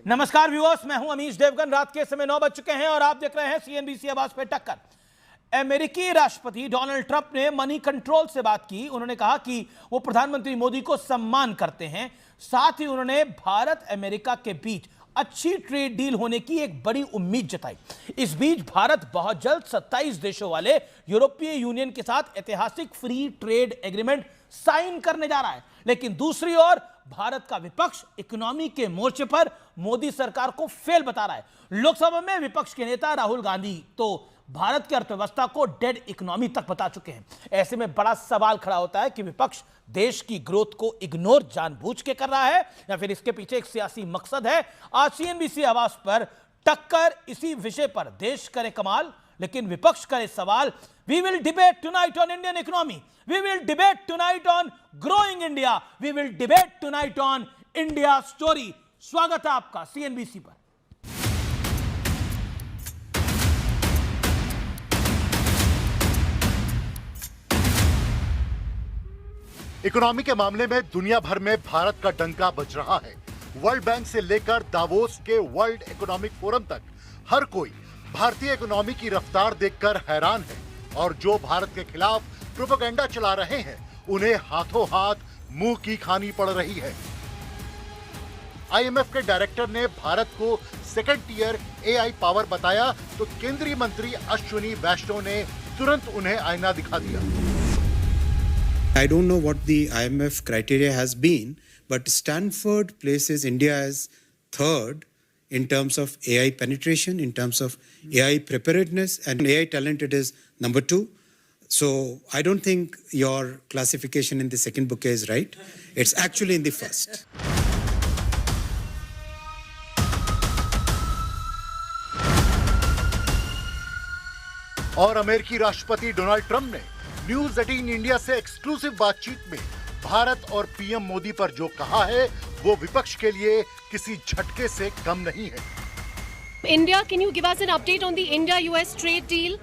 नमस्कार व्यूअर्स, मैं हूं अमीश देवगन। रात के समय 9 बज चुके हैं और आप देख रहे हैं सीएनबीसी आवाज पे टक्कर। अमेरिकी राष्ट्रपति डोनाल्ड ट्रंप ने मनी कंट्रोल से बात की। उन्होंने कहा कि वो प्रधानमंत्री मोदी को सम्मान करते हैं। साथ ही उन्होंने भारत अमेरिका के बीच अच्छी ट्रेड डील होने की एक बड़ी उम्मीद जताई। इस बीच भारत बहुत जल्द 27 देशों वाले यूरोपीय यूनियन के साथ ऐतिहासिक फ्री ट्रेड एग्रीमेंट साइन करने जा रहा है। लेकिन दूसरी ओर भारत का विपक्ष इकोनॉमी के मोर्चे पर मोदी सरकार को फेल बता रहा है। लोकसभा में विपक्ष के नेता राहुल गांधी तो भारत की अर्थव्यवस्था को डेड इकोनॉमी तक बता चुके हैं। ऐसे में बड़ा सवाल खड़ा होता है कि विपक्ष देश की ग्रोथ को इग्नोर जानबूझ के कर रहा है या फिर इसके पीछे एक सियासी मकसद है। आज सीएनबीसी आवाज पर टक्कर इसी विषय पर देश करे कमाल लेकिन विपक्ष करे सवाल। We will debate tonight on Indian economy. We will debate tonight on growing India. We will debate tonight on India story. स्वागत है आपका सीएनबीसी पर। इकोनॉमी के मामले में दुनिया भर में भारत का डंका बज रहा है। वर्ल्ड बैंक से लेकर दावोस के वर्ल्ड इकोनॉमिक फोरम तक हर कोई भारतीय इकोनॉमी की रफ्तार देखकर हैरान है और जो भारत के खिलाफ प्रोपेगेंडा चला रहे हैं उन्हें हाथों हाथ मुंह की खानी पड़ रही है। आईएमएफ के डायरेक्टर ने भारत को सेकंड टियर एआई पावर बताया तो केंद्रीय मंत्री अश्विनी वैष्णव ने तुरंत उन्हें आईना दिखा दिया। I don't know what the IMF criteria has been, but Stanford places India as third in terms of AI penetration, in terms of AI preparedness, and AI talent it is number 2. So I don't think your classification in the second bouquet is right. It's actually in the first. और अमेरिकी राष्ट्रपति Donald Trump ने news 18 India से exclusive बातचीत में भारत और PM Modi पर जो कहा है वो विपक्ष के लिए किसी झटके से कम नहीं है। India, can you give us an update on the India-US trade deal?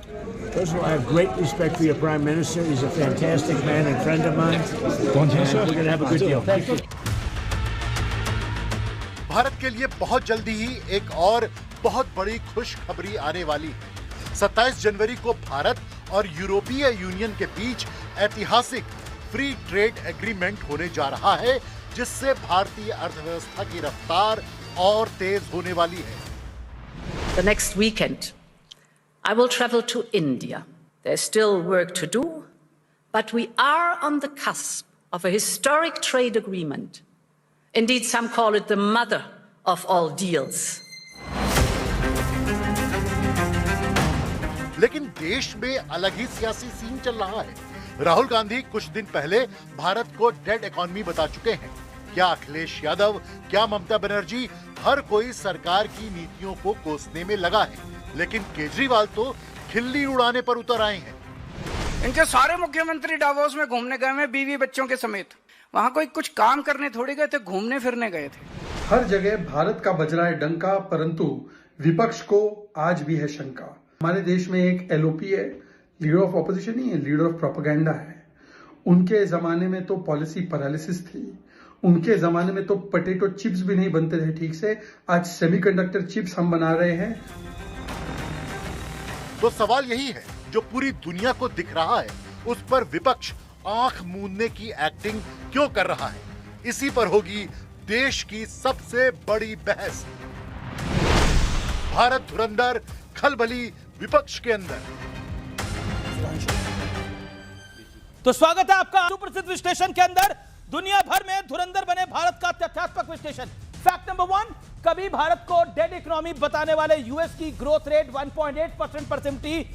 First of all, I have great respect for your Prime Minister. He's a fantastic man and friend of mine. And we're going to have a good deal. Thank you. Bharat के लिए बहुत जल्दी ही एक और बहुत बड़ी खुशखबरी आने वाली है। 27 जनवरी को भारत और यूरोपीय यूनियन के बीच ऐतिहासिक फ्री ट्रेड एग्रीमेंट होने जा रहा है जिससे भारतीय अर्थव्यवस्था की रफ्तार और तेज होने वाली है। The next weekend, I will travel to India. There's still work to do, but we are on the cusp of a historic trade agreement. Indeed, some call it the mother of all deals. लेकिन देश में अलग ही सियासी scene चल रहा है। राहुल गांधी कुछ दिन पहले भारत को डेड इकोनॉमी बता चुके हैं। क्या अखिलेश यादव, क्या ममता बनर्जी, हर कोई सरकार की नीतियों को कोसने में लगा है, लेकिन केजरीवाल तो खिल्ली उड़ाने पर उतर आए हैं। इनके सारे मुख्यमंत्री डावोस में घूमने गए हैं बीवी बच्चों के समेत। वहाँ कोई कुछ काम करने थोड़ी गए थे, घूमने फिरने गए थे। हर जगह भारत का बज रहा है डंका, परंतु विपक्ष को आज भी है शंका। हमारे देश में एक एलओपी है, लीडर ऑफ ऑपोजिशन नहीं है, लीडर ऑफ प्रोपेगेंडा है। उनके जमाने में तो पॉलिसी पैरालिसिस थी, उनके जमाने में तो पोटैटो चिप्स भी नहीं बनते थे ठीक से, आज सेमीकंडक्टर चिप्स हम बना रहे हैं। तो सवाल यही है जो पूरी दुनिया को दिख रहा है, उस पर विपक्ष आंख मूंदने की एक्टिंग क्यों कर रहा है? इसी पर होगी देश की सबसे बड़ी बहस। भारत धुरंधर, खलबली विपक्ष के अंदर। तो स्वागत है आपका सुप्रसिद्ध विश्लेषण के अंदर। दुनिया भर में धुरंधर बने भारत का तथ्यात्मक विश्लेषण। फैक्ट नंबर 1, कभी भारत को डेड इकोनॉमी बताने वाले यूएस की ग्रोथ रेट 1.8% पर सिमटी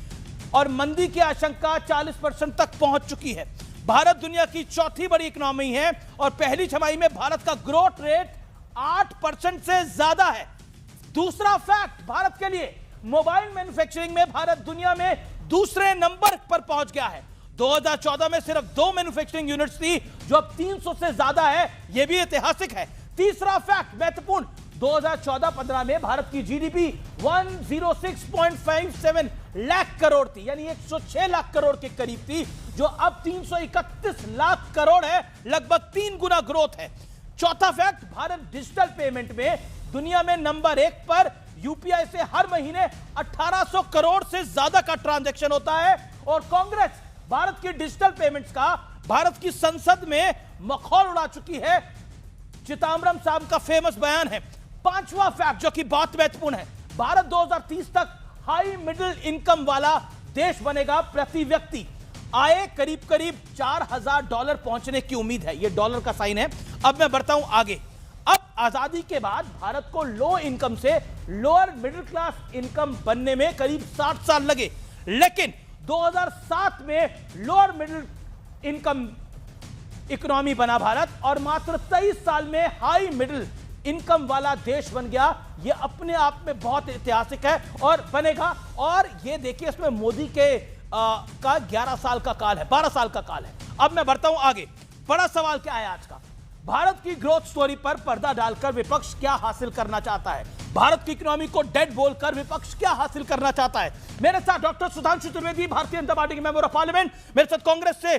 और मंदी की आशंका 40% तक पहुंच चुकी है। भारत दुनिया की चौथी बड़ी इकोनॉमी है और पहली छमाही में भारत का ग्रोथ रेट 8% से ज्यादा है। दूसरा फैक्ट भारत के लिए, मोबाइल मैन्युफैक्चरिंग में भारत दुनिया में दूसरे नंबर पर पहुंच गया है। 2014 में सिर्फ 2 मैन्युफैक्चरिंग यूनिट्स थी जो अब 300 से ज्यादा है, यह भी ऐतिहासिक है। तीसरा फैक्ट महत्वपूर्ण, 2014-15 में भारत की जीडीपी 106.57 लाख करोड़ थी, यानी 106 लाख करोड़ के करीब थी, जो अब 331 लाख करोड़ है, लगभग 3 गुना ग्रोथ है। चौथा फैक्ट, भारत डिजिटल पेमेंट में दुनिया में नंबर 1 पर यूपीआई से हर महीने 1800 करोड़ से ज्यादा का ट्रांजैक्शन होता है। और कांग्रेस भारत की डिजिटल पेमेंट्स का भारत की संसद में मखौल उड़ा चुकी है। चिदंबरम साहब का फेमस बयान है। पांचवा फैक्ट जो कि बहुत महत्वपूर्ण है, भारत 2030 तक हाई मिडिल इनकम वाला देश बनेगा। प्रति व्यक्ति आय करीब करीब $4000 पहुंचने की उम्मीद है। यह डॉलर का साइन है। अब मैं बढ़ता हूं आगे। अब आजादी के बाद भारत को लो इनकम से लोअर मिडिल क्लास इनकम बनने में करीब 60 साल लगे, लेकिन 2007 में लोअर मिडिल इनकम इकोनॉमी बना भारत और मात्र 23 साल में हाई मिडिल इनकम वाला देश बन गया। यह अपने आप में बहुत ऐतिहासिक है और बनेगा। और यह देखिए, इसमें मोदी के का 11 साल का काल है, 12 साल का काल है। अब मैं बढ़ता हूं आगे। बड़ा सवाल क्या है आज का? भारत की ग्रोथ स्टोरी पर पर्दा डालकर विपक्ष क्या हासिल करना चाहता है? भारत की इकोनॉमी को डेड बोलकर विपक्ष क्या हासिल करना चाहता है? मेरे साथ डॉक्टर सुधांशु त्रिवेदी, भारतीय जनता पार्टी के मेंबर ऑफ पार्लियामेंट। मेरे साथ कांग्रेस से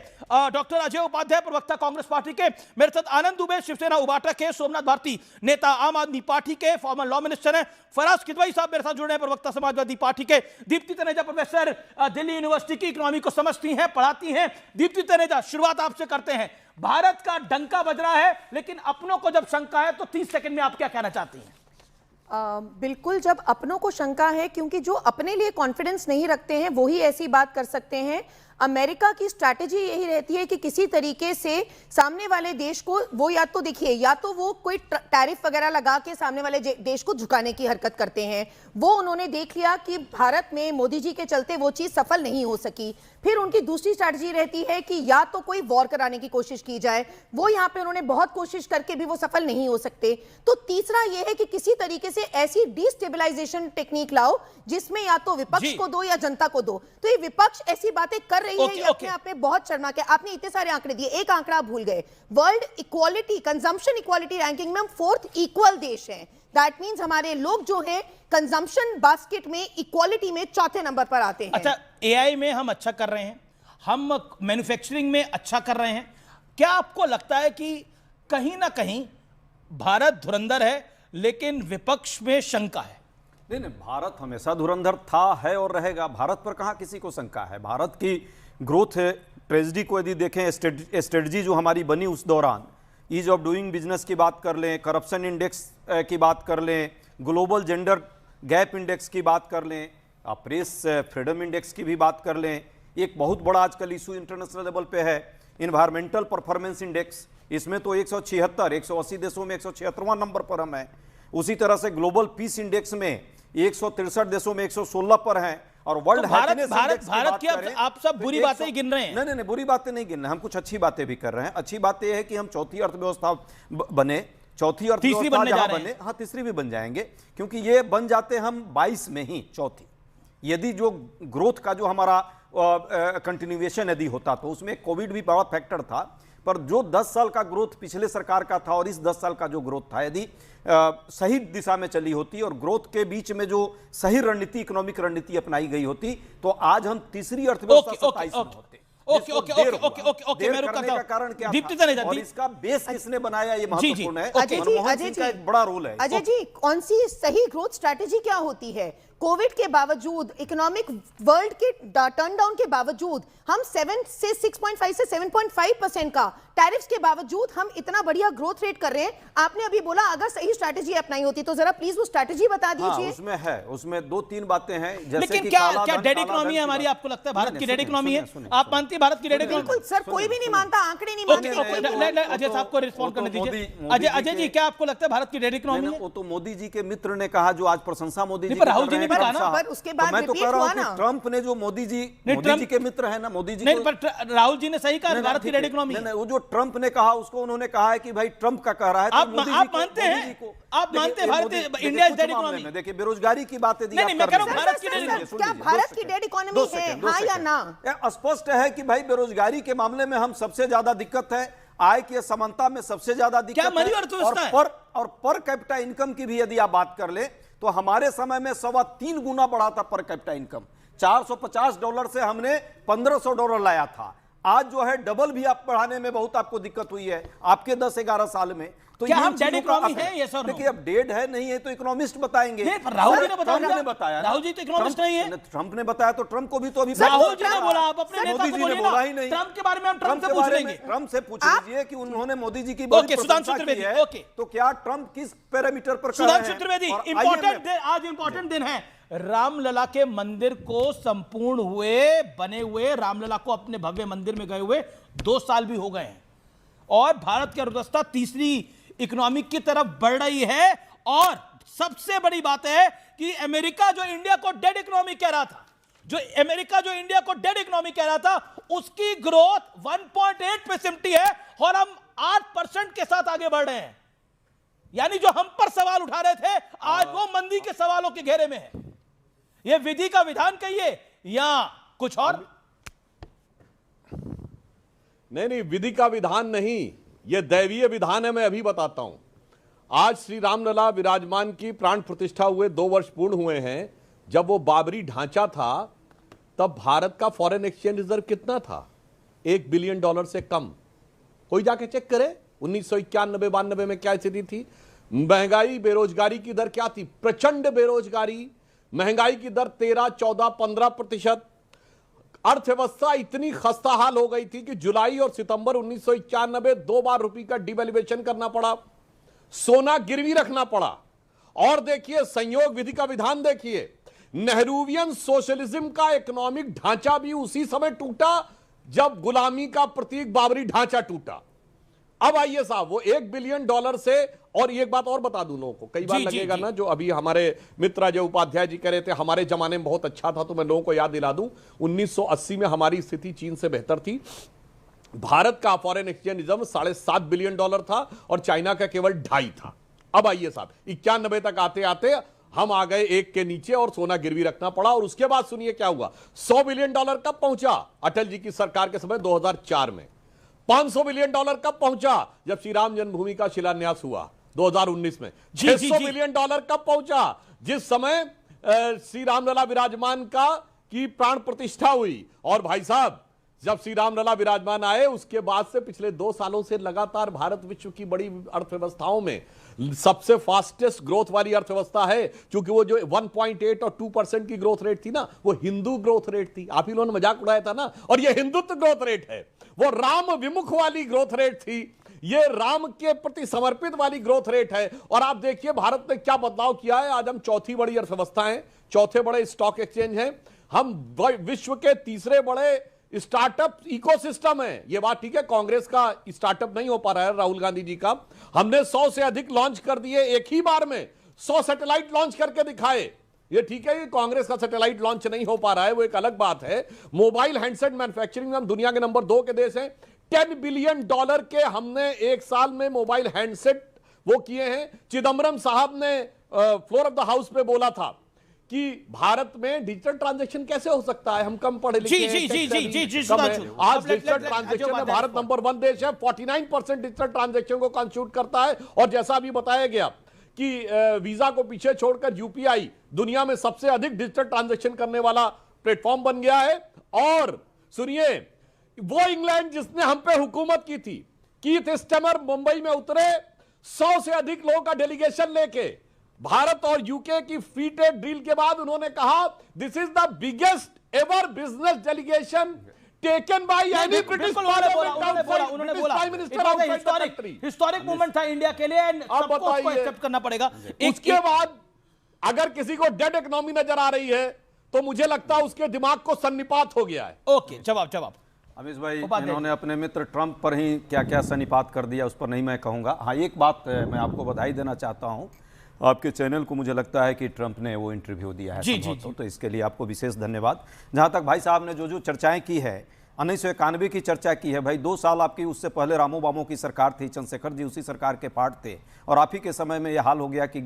डॉक्टर अजय उपाध्याय, प्रवक्ता कांग्रेस पार्टी के। मेरे साथ आनंद दुबे, शिवसेना उबाटा के। सोमनाथ भारती, नेता आम आदमी पार्टी के, फॉर्मर लॉ मिनिस्टर हैं। फराज किदवई साहब मेरे साथ जुड़े हैं, प्रवक्ता समाजवादी पार्टी के। दीप्ति तनेजा, प्रोफेसर, दिल्ली यूनिवर्सिटी की इकोनॉमी को समझती हैं, पढ़ाती हैं। दीप्ति तनेजा, शुरुआत आपसे करते हैं। भारत का डंका बज रहा है, लेकिन अपनों को जब शंका है तो 30 सेकंड में आप क्या कहना चाहती हैं? बिल्कुल, जब अपनों को शंका है, क्योंकि जो अपने लिए कॉन्फिडेंस नहीं रखते हैं वो ही ऐसी बात कर सकते हैं। अमेरिका की स्ट्रैटेजी यही रहती है कि किसी तरीके से सामने वाले देश को वो या तो देखिए, या तो वो कोई टैरिफ वगैरह लगा के सामने वाले देश को झुकाने की हरकत करते हैं। वो उन्होंने देख लिया कि भारत में मोदी जी के चलते वो चीज सफल नहीं हो सकी। फिर उनकी दूसरी स्ट्रैटेजी रहती है कि या तो कोई वॉर कराने की कोशिश की जाए। वो यहाँ पे उन्होंने बहुत कोशिश करके भी वो सफल नहीं हो सकते। तो तीसरा ये है कि किसी तरीके से ऐसी डिस्टेबलाइजेशन टेक्निक लाओ जिसमें या तो विपक्ष को दो या जनता को दो। तो ये विपक्ष ऐसी बातें कर रही है, ये अपने आप में बहुत शर्मनाक है। आपने इतने सारे आंकड़े दिए, एक आंकड़ा आप भूल गए। World equality, consumption equality ranking में हम 4th इक्वल देश हैं। दैट मींस हमारे लोग जो हैं कंजम्पशन बास्केट में इक्वालिटी में 4थे नंबर पर आते हैं। अच्छा, एआई में हम अच्छा कर रहे हैं, हम मैन्युफैक्चरिंग में अच्छा कर रहे हैं। क्या आपको लगता है कि कहीं ना कहीं भारत धुरंधर है लेकिन विपक्ष में शंका है? नहीं, भारत हमेशा धुरंधर था, है और रहेगा। भारत पर कहां किसी को शंका है। भारत की ग्रोथ ट्रेजेडी को यदि देखें, स्ट्रेटजी जो हमारी बनी उस दौरान, ईज ऑफ डूइंग बिजनेस की बात कर लें, करप्शन इंडेक्स की बात कर लें, ग्लोबल जेंडर गैप इंडेक्स की बात कर लें, प्रेस फ्रीडम इंडेक्स की भी बात कर लें। एक बहुत बड़ा आजकल इशू इंटरनेशनल लेवल पे है इन्वायरमेंटल परफॉर्मेंस इंडेक्स। इसमें तो 176, 180 देशों में 176वां नंबर पर हम हैं। उसी तरह से ग्लोबल पीस इंडेक्स में 163 देशों में 116 पर हैं। और वर्ल्ड भारत की आप सब बुरी बातें गिन रहे हैं। नहीं, बुरी बातें नहीं गिन रहे, हम कुछ अच्छी बातें भी कर रहे हैं। अच्छी बात यह है कि हम चौथी अर्थव्यवस्था बने, चौथी अर्थव्यवस्था जहां बने, हाँ तीसरी भी बन जाएंगे, क्योंकि ये बन जाते हम 22 में ही चौथी। यदि जो ग्रोथ का जो हमारा कंटिन्यूएशन यदि होता तो उसमें कोविड भी बड़ा फैक्टर था, पर जो 10 साल का ग्रोथ पिछले सरकार का था और इस 10 साल का जो ग्रोथ था, यदि सही दिशा में चली होती और ग्रोथ के बीच में जो सही रणनीति, इकोनॉमिक रणनीति अपनाई गई होती, तो आज हम तीसरी अर्थव्यवस्था 27 में होते। ओके, मैं रुकता हूं। कारण क्या दीप्ति था तनेजा, और इसका बेस किसने बनाया, ये महत्वपूर्ण है। अजय जी का एक बड़ा रोल है। अजय जी, कौन सी सही ग्रोथ स्ट्रैटेजी क्या होती है? कोविड के बावजूद, इकोनॉमिक वर्ल्ड के टर्न डाउन के बावजूद हम 7 से 6.5 से 7.5% का टैरिफ्स के बावजूद हम इतना बढ़िया ग्रोथ रेट कर रहे हैं। आपने अभी बोला अगर सही स्ट्रैटेजी अपनाई होती, तो जरा प्लीज वो स्ट्रैटेजी बता दीजिए। उसमें है, उसमें 2-3 बातें हैं, जैसे लेकिन क्या डेड इकोनॉमी है हमारी? आपको लगता है भारत की डेड इकोनॉमी है? आप मानती है भारत की डेड इकोनॉमी? बिल्कुल सर, कोई भी नहीं मानता, आंकड़े नहीं मानते। अजय साहब को रिस्पॉन्ड करने दीजिए। अजय जी, क्या आपको लगता है भारत की डेड इकोनॉमी है? वो तो मोदी जी के मित्र ने कहा, जो आज प्रशंसा मोदी जी, राहुल जी ने भी कहा ना। उसके बाद मैं तो कह रहा हूं कि ट्रंप ने जो मोदी जी के मित्र है ना, मोदी जी नहीं, पर राहुल जी ने सही कहा भारत की डेड इकोनॉमी। नहीं, वो जो ट्रंप ने कहा उसको उन्होंने कहा है कि भाई ट्रंप का कह रहा है, आप मानते हैं? आप मानते हैं Bharat India is dead economy? देखिए, बेरोजगारी की बात यदि नहीं, मैं कह रहा हूं भारत की डेड इकोनॉमी, क्या भारत की डेड इकोनॉमी है, हां या ना? स्पष्ट है कि भाई बेरोजगारी के मामले में हम सबसे ज्यादा दिक्कत है, आय की असमानता में सबसे ज्यादा दिक्कत है, और पर कैपिटा इनकम की भी यदि आप बात कर ले तो हमारे समय में 3.25 गुना बढ़ा था पर कैपिटा इनकम। $450 से हमने $1500 लाया था। आज जो है डबल भी आप बढ़ाने में बहुत आपको दिक्कत हुई है आपके 10-11 साल में। तो क्या ये हम डेड चीजों का इकोनॉमी है? यस और नो? देखिए अब डेड है नहीं है तो इकोनॉमिस्ट बताएंगे। नहीं, पर राहुल जी ने बताया। ट्रम्प ने बताया, राहुल जी तो इकोनॉमिस्ट नहीं है। ट्रम्प ने बताया तो ट्रम्प को भी तो अभी राहुल जी ने बोला, आप अपने नेता मोदी को जी ने बोलिए बोला ना। ही नहीं। ट्रम्प के बारे में हम ट्रम्प से पूछ लेंगे। ट्रम्प से पूछ लीजिए कि उन्होंने मोदी जी की बड़ी ओके, सुधांशु प्रशंसा की त्रिवेदी, है, ओके। तो क्या ट्रम्प किस पैरामीटर पर खड़ा सुधांशु है? त्रिवेदी, और इंपॉर्टेंट दिन, आज इंपॉर्टेंट दिन है। रामलला के मंदिर को संपूर्ण हुए, बने हुए, रामलला को अपने भव्य मंदिर में गए हुए 2 साल भी हो गए हैं और भारत की अर्थव्यवस्था तीसरी इकोनॉमी की तरफ बढ़ रही है। और सबसे बड़ी बात है कि अमेरिका जो इंडिया को डेड इकोनॉमी कह रहा था, उसकी ग्रोथ 1.8 पे सिमटी है और हम 8% के साथ आगे बढ़ रहे हैं। यानी जो हम पर सवाल उठा रहे थे, आज वो मंदी के सवालों के घेरे में है। यह विधि का विधान कहिए या कुछ और? नहीं, विधि का विधान नहीं, यह दैवीय विधान है। मैं अभी बताता हूं। आज श्री रामलला विराजमान की प्राण प्रतिष्ठा हुए 2 वर्ष पूर्ण हुए हैं। जब वो बाबरी ढांचा था तब भारत का फॉरेन एक्सचेंज रिजर्व कितना था? $1 बिलियन से कम। कोई जाके चेक करे 1991-92 में क्या स्थिति थी। महंगाई, बेरोजगारी की दर क्या थी? प्रचंड बेरोजगारी, महंगाई की दर 13, 14, 15%। अर्थव्यवस्था इतनी खस्ताहाल हो गई थी कि जुलाई और सितंबर 1991 2 बार रुपये का डिवैल्यूएशन करना पड़ा, सोना गिरवी रखना पड़ा। और देखिए संयोग विधि का विधान देखिए, नेहरूवियन सोशलिज्म का इकोनॉमिक ढांचा भी उसी समय टूटा जब गुलामी का प्रतीक बाबरी ढांचा टूटा। अब आइए साहब, वो $1 बिलियन से, और एक बात और बता दूं लोगों को, कई बार लगेगा ना, जो अभी हमारे मित्र अजय उपाध्याय जी कह रहे थे हमारे जमाने में बहुत अच्छा था, तो मैं लोगों को याद दिला दूं 1980 में हमारी स्थिति चीन से बेहतर थी। भारत का फॉरेन एक्सचेंज रिजर्व $7.5 बिलियन था और चाइना का केवल 2.5 था। अब आइए साहब, 91 तक आते आते हम आ गए 1 के नीचे और सोना गिरवी रखना पड़ा। और उसके बाद सुनिए क्या हुआ, $100 बिलियन कब पहुंचा? अटल जी की सरकार के समय 2004 में। $500 बिलियन कब पहुंचा? जब श्री राम जन्मभूमि का शिलान्यास हुआ 2019 में। $600 बिलियन कब पहुंचा? जिस समय श्री रामलला विराजमान की प्राण प्रतिष्ठा हुई। और भाई साहब, जब श्री रामलला विराजमान आए उसके बाद से पिछले 2 सालों से लगातार भारत विश्व की बड़ी अर्थव्यवस्थाओं में सबसे फास्टेस्ट ग्रोथ वाली अर्थव्यवस्था है। क्योंकि वो जो 1.8 और 2% की ग्रोथ रेट थी ना, वो हिंदू ग्रोथ रेट थी। आप ही लोगों ने मजाक उड़ाया था ना, और ये हिंदुत्व ग्रोथ रेट है। वो राम विमुख वाली ग्रोथ रेट थी, ये राम के प्रति समर्पित वाली ग्रोथ रेट है। और आप देखिए भारत ने क्या बदलाव किया है। आज हम चौथी बड़ी अर्थव्यवस्था हैं, चौथे बड़े स्टॉक एक्सचेंज हैं, हम विश्व के तीसरे बड़े स्टार्टअप इकोसिस्टम है। ये बात ठीक है, कांग्रेस का स्टार्टअप नहीं हो पा रहा है, राहुल गांधी जी का। हमने 100 से अधिक लॉन्च कर दिए एक ही बार में, 100 सैटेलाइट लॉन्च करके दिखाए। ये ठीक है, ये कांग्रेस का सैटेलाइट लॉन्च नहीं हो पा रहा है, वो एक अलग बात है। मोबाइल हैंडसेट मैन्युफैक्चरिंग में हम दुनिया के नंबर 2 के देश हैं। $10 बिलियन के हमने एक साल में मोबाइल हैंडसेट वो किए हैं। चिदम्बरम साहब ने फ्लोर ऑफ द हाउस पे बोला था कि भारत में डिजिटल ट्रांजैक्शन कैसे हो सकता है, हम कम पढ़े लिखे हैं। आज डिजिटल ट्रांजैक्शन में भारत नंबर 1 देश है, 49% डिजिटल ट्रांजैक्शन को कंस्टिट्यूट करता है। और जैसा अभी बताया गया कि वीजा को पीछे छोड़कर यूपीआई दुनिया में सबसे अधिक डिजिटल ट्रांजैक्शन करने वाला प्लेटफॉर्म बन गया है। और सुनिए, वो इंग्लैंड जिसने हम पे हुकूमत की थी, कीथ स्टेमर मुंबई में उतरे 100 से अधिक लोगों का डेलीगेशन लेके। भारत और यूके की फ्री ट्रेड डील के बाद उन्होंने कहा this is the biggest ever business delegation taken by any British historic moment था इंडिया के लिए, सबको एक्सेप्ट करना पड़ेगा। उसके बाद अगर किसी को डेड इकोनॉमी नजर आ रही है तो मुझे लगता है उसके दिमाग को सन्निपात हो गया है। ओके, जवाब अमीश भाई, इन्होंने अपने मित्र ट्रंप पर ही क्या क्या सन्निपात कर दिया उस पर नहीं मैं कहूंगा। हाँ, एक बात मैं आपको बधाई देना चाहता हूं, आपके चैनल को मुझे लगता है कि ट्रंप ने वो इंटरव्यू दिया है जी, तो इसके लिए आपको विशेष धन्यवाद। जहां तक भाई साहब ने जो चर्चाएं की है, 1991 की चर्चा की है, भाई 2 साल आपकी, उससे पहले रामो बामो की सरकार थी, चंद्रशेखर जी उसी सरकार के पार्ट थे, और आप ही के समय में यह हाल हो गया कि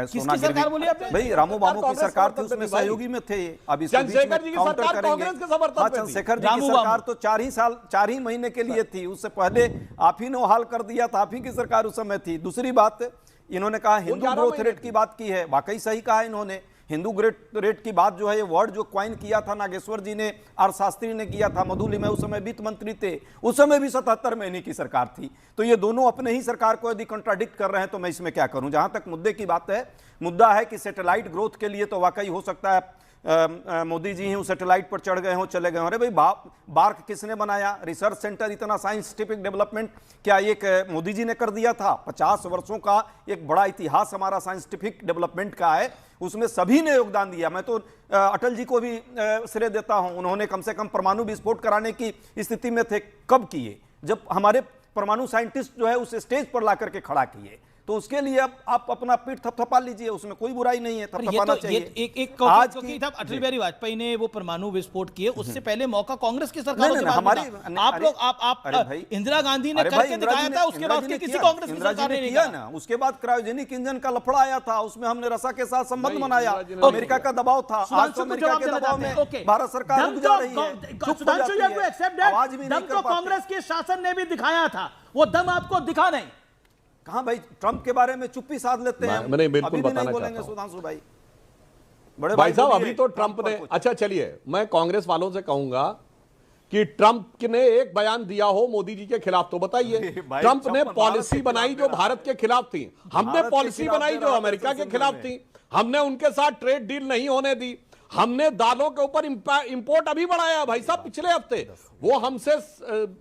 सोना गिरवी। भाई रामो बामो की सरकार थी, उसमें सहयोगी में थे। अब चंद्रशेखर जी की सरकार कांग्रेस के समर्थन में थी। चंद्रशेखर जी की सरकार तो 4 ही महीने के लिए थी, उससे पहले आप ही ने वो हाल कर दिया था, आप ही की सरकार उस समय थी। दूसरी बात, इन्होंने कहा हिंदू ग्रोथ रेट की बात की है, वाकई सही कहा इन्होंने। हिंदू रेट की बात जो है, ये वर्ड जो क्वाइन किया था नागेश्वर जी ने, अर्थशास्त्री ने किया था, मधुलिमा उस समय वित्त मंत्री थे, उस समय भी 77 में इन्हीं की सरकार थी। तो ये दोनों अपने ही सरकार को यदि कॉन्ट्राडिक्ट कर रहे हैं तो मैं इसमें क्या करूं। जहां तक मुद्दे की बात है, मुद्दा है कि सैटेलाइट ग्रोथ के लिए तो वाकई हो सकता है मोदी जी ही उस सैटेलाइट पर चढ़ गए हों, चले गए हों। अरे भाई बार्क किसने बनाया? रिसर्च सेंटर, इतना साइंटिफिक डेवलपमेंट क्या एक मोदी जी ने कर दिया था? 50 वर्षों का एक बड़ा इतिहास हमारा साइंटिफिक डेवलपमेंट का है, उसमें सभी ने योगदान दिया। मैं तो अटल जी को भी श्रेय देता हूं, उन्होंने कम से कम परमाणु विस्फोट कराने की स्थिति में थे। कब किए? जब हमारे परमाणु साइंटिस्ट जो है उस स्टेज पर ला करके खड़ा किए। तो उसके लिए अब आप अपना पीठ थपथपा लीजिए, उसमें कोई बुराई नहीं है, थपथपाना चाहिए। आज की था अटल बिहारी वाजपेयी ने वो परमाणु विस्फोट किए, उससे पहले मौका कांग्रेस की सरकार से हमारी आप लोग आप इंदिरा गांधी ने करके दिखाया था, उसके बाद किसी कांग्रेस की सरकार ने नहीं किया ना। उसके बाद क्रायोजेनिक इंजन का लफड़ा आया था, उसमें हमने रसा के साथ संबंध बनाया, अमेरिका का दबाव था। आज तो अमेरिका के दबाव में भारत सरकार रुक जा रही है। दम तो कांग्रेस के शासन ने भी दिखाया था, वो दम आपको दिखा नहीं। कहां भाई? ट्रंप के बारे में चुप्पी साध लेते हैं। मैंने बिल्कुल अभी भी बताना नहीं बोलेंगे चाहता हूं सुधांशु भाई। बड़े भाई साहब, अभी तो ट्रंप ने, अच्छा चलिए, मैं कांग्रेस वालों से कहूंगा कि ट्रंप ने एक बयान दिया हो मोदी जी के खिलाफ तो बताइए। ट्रंप ने पॉलिसी बनाई जो भारत के खिलाफ थी, हमने पॉलिसी बनाई जो अमेरिका के खिलाफ थी। हमने उनके साथ ट्रेड डील नहीं होने दी। हमने दालों के ऊपर इंपोर्ट अभी बढ़ाया भाई साहब पिछले हफ्ते। वो हमसे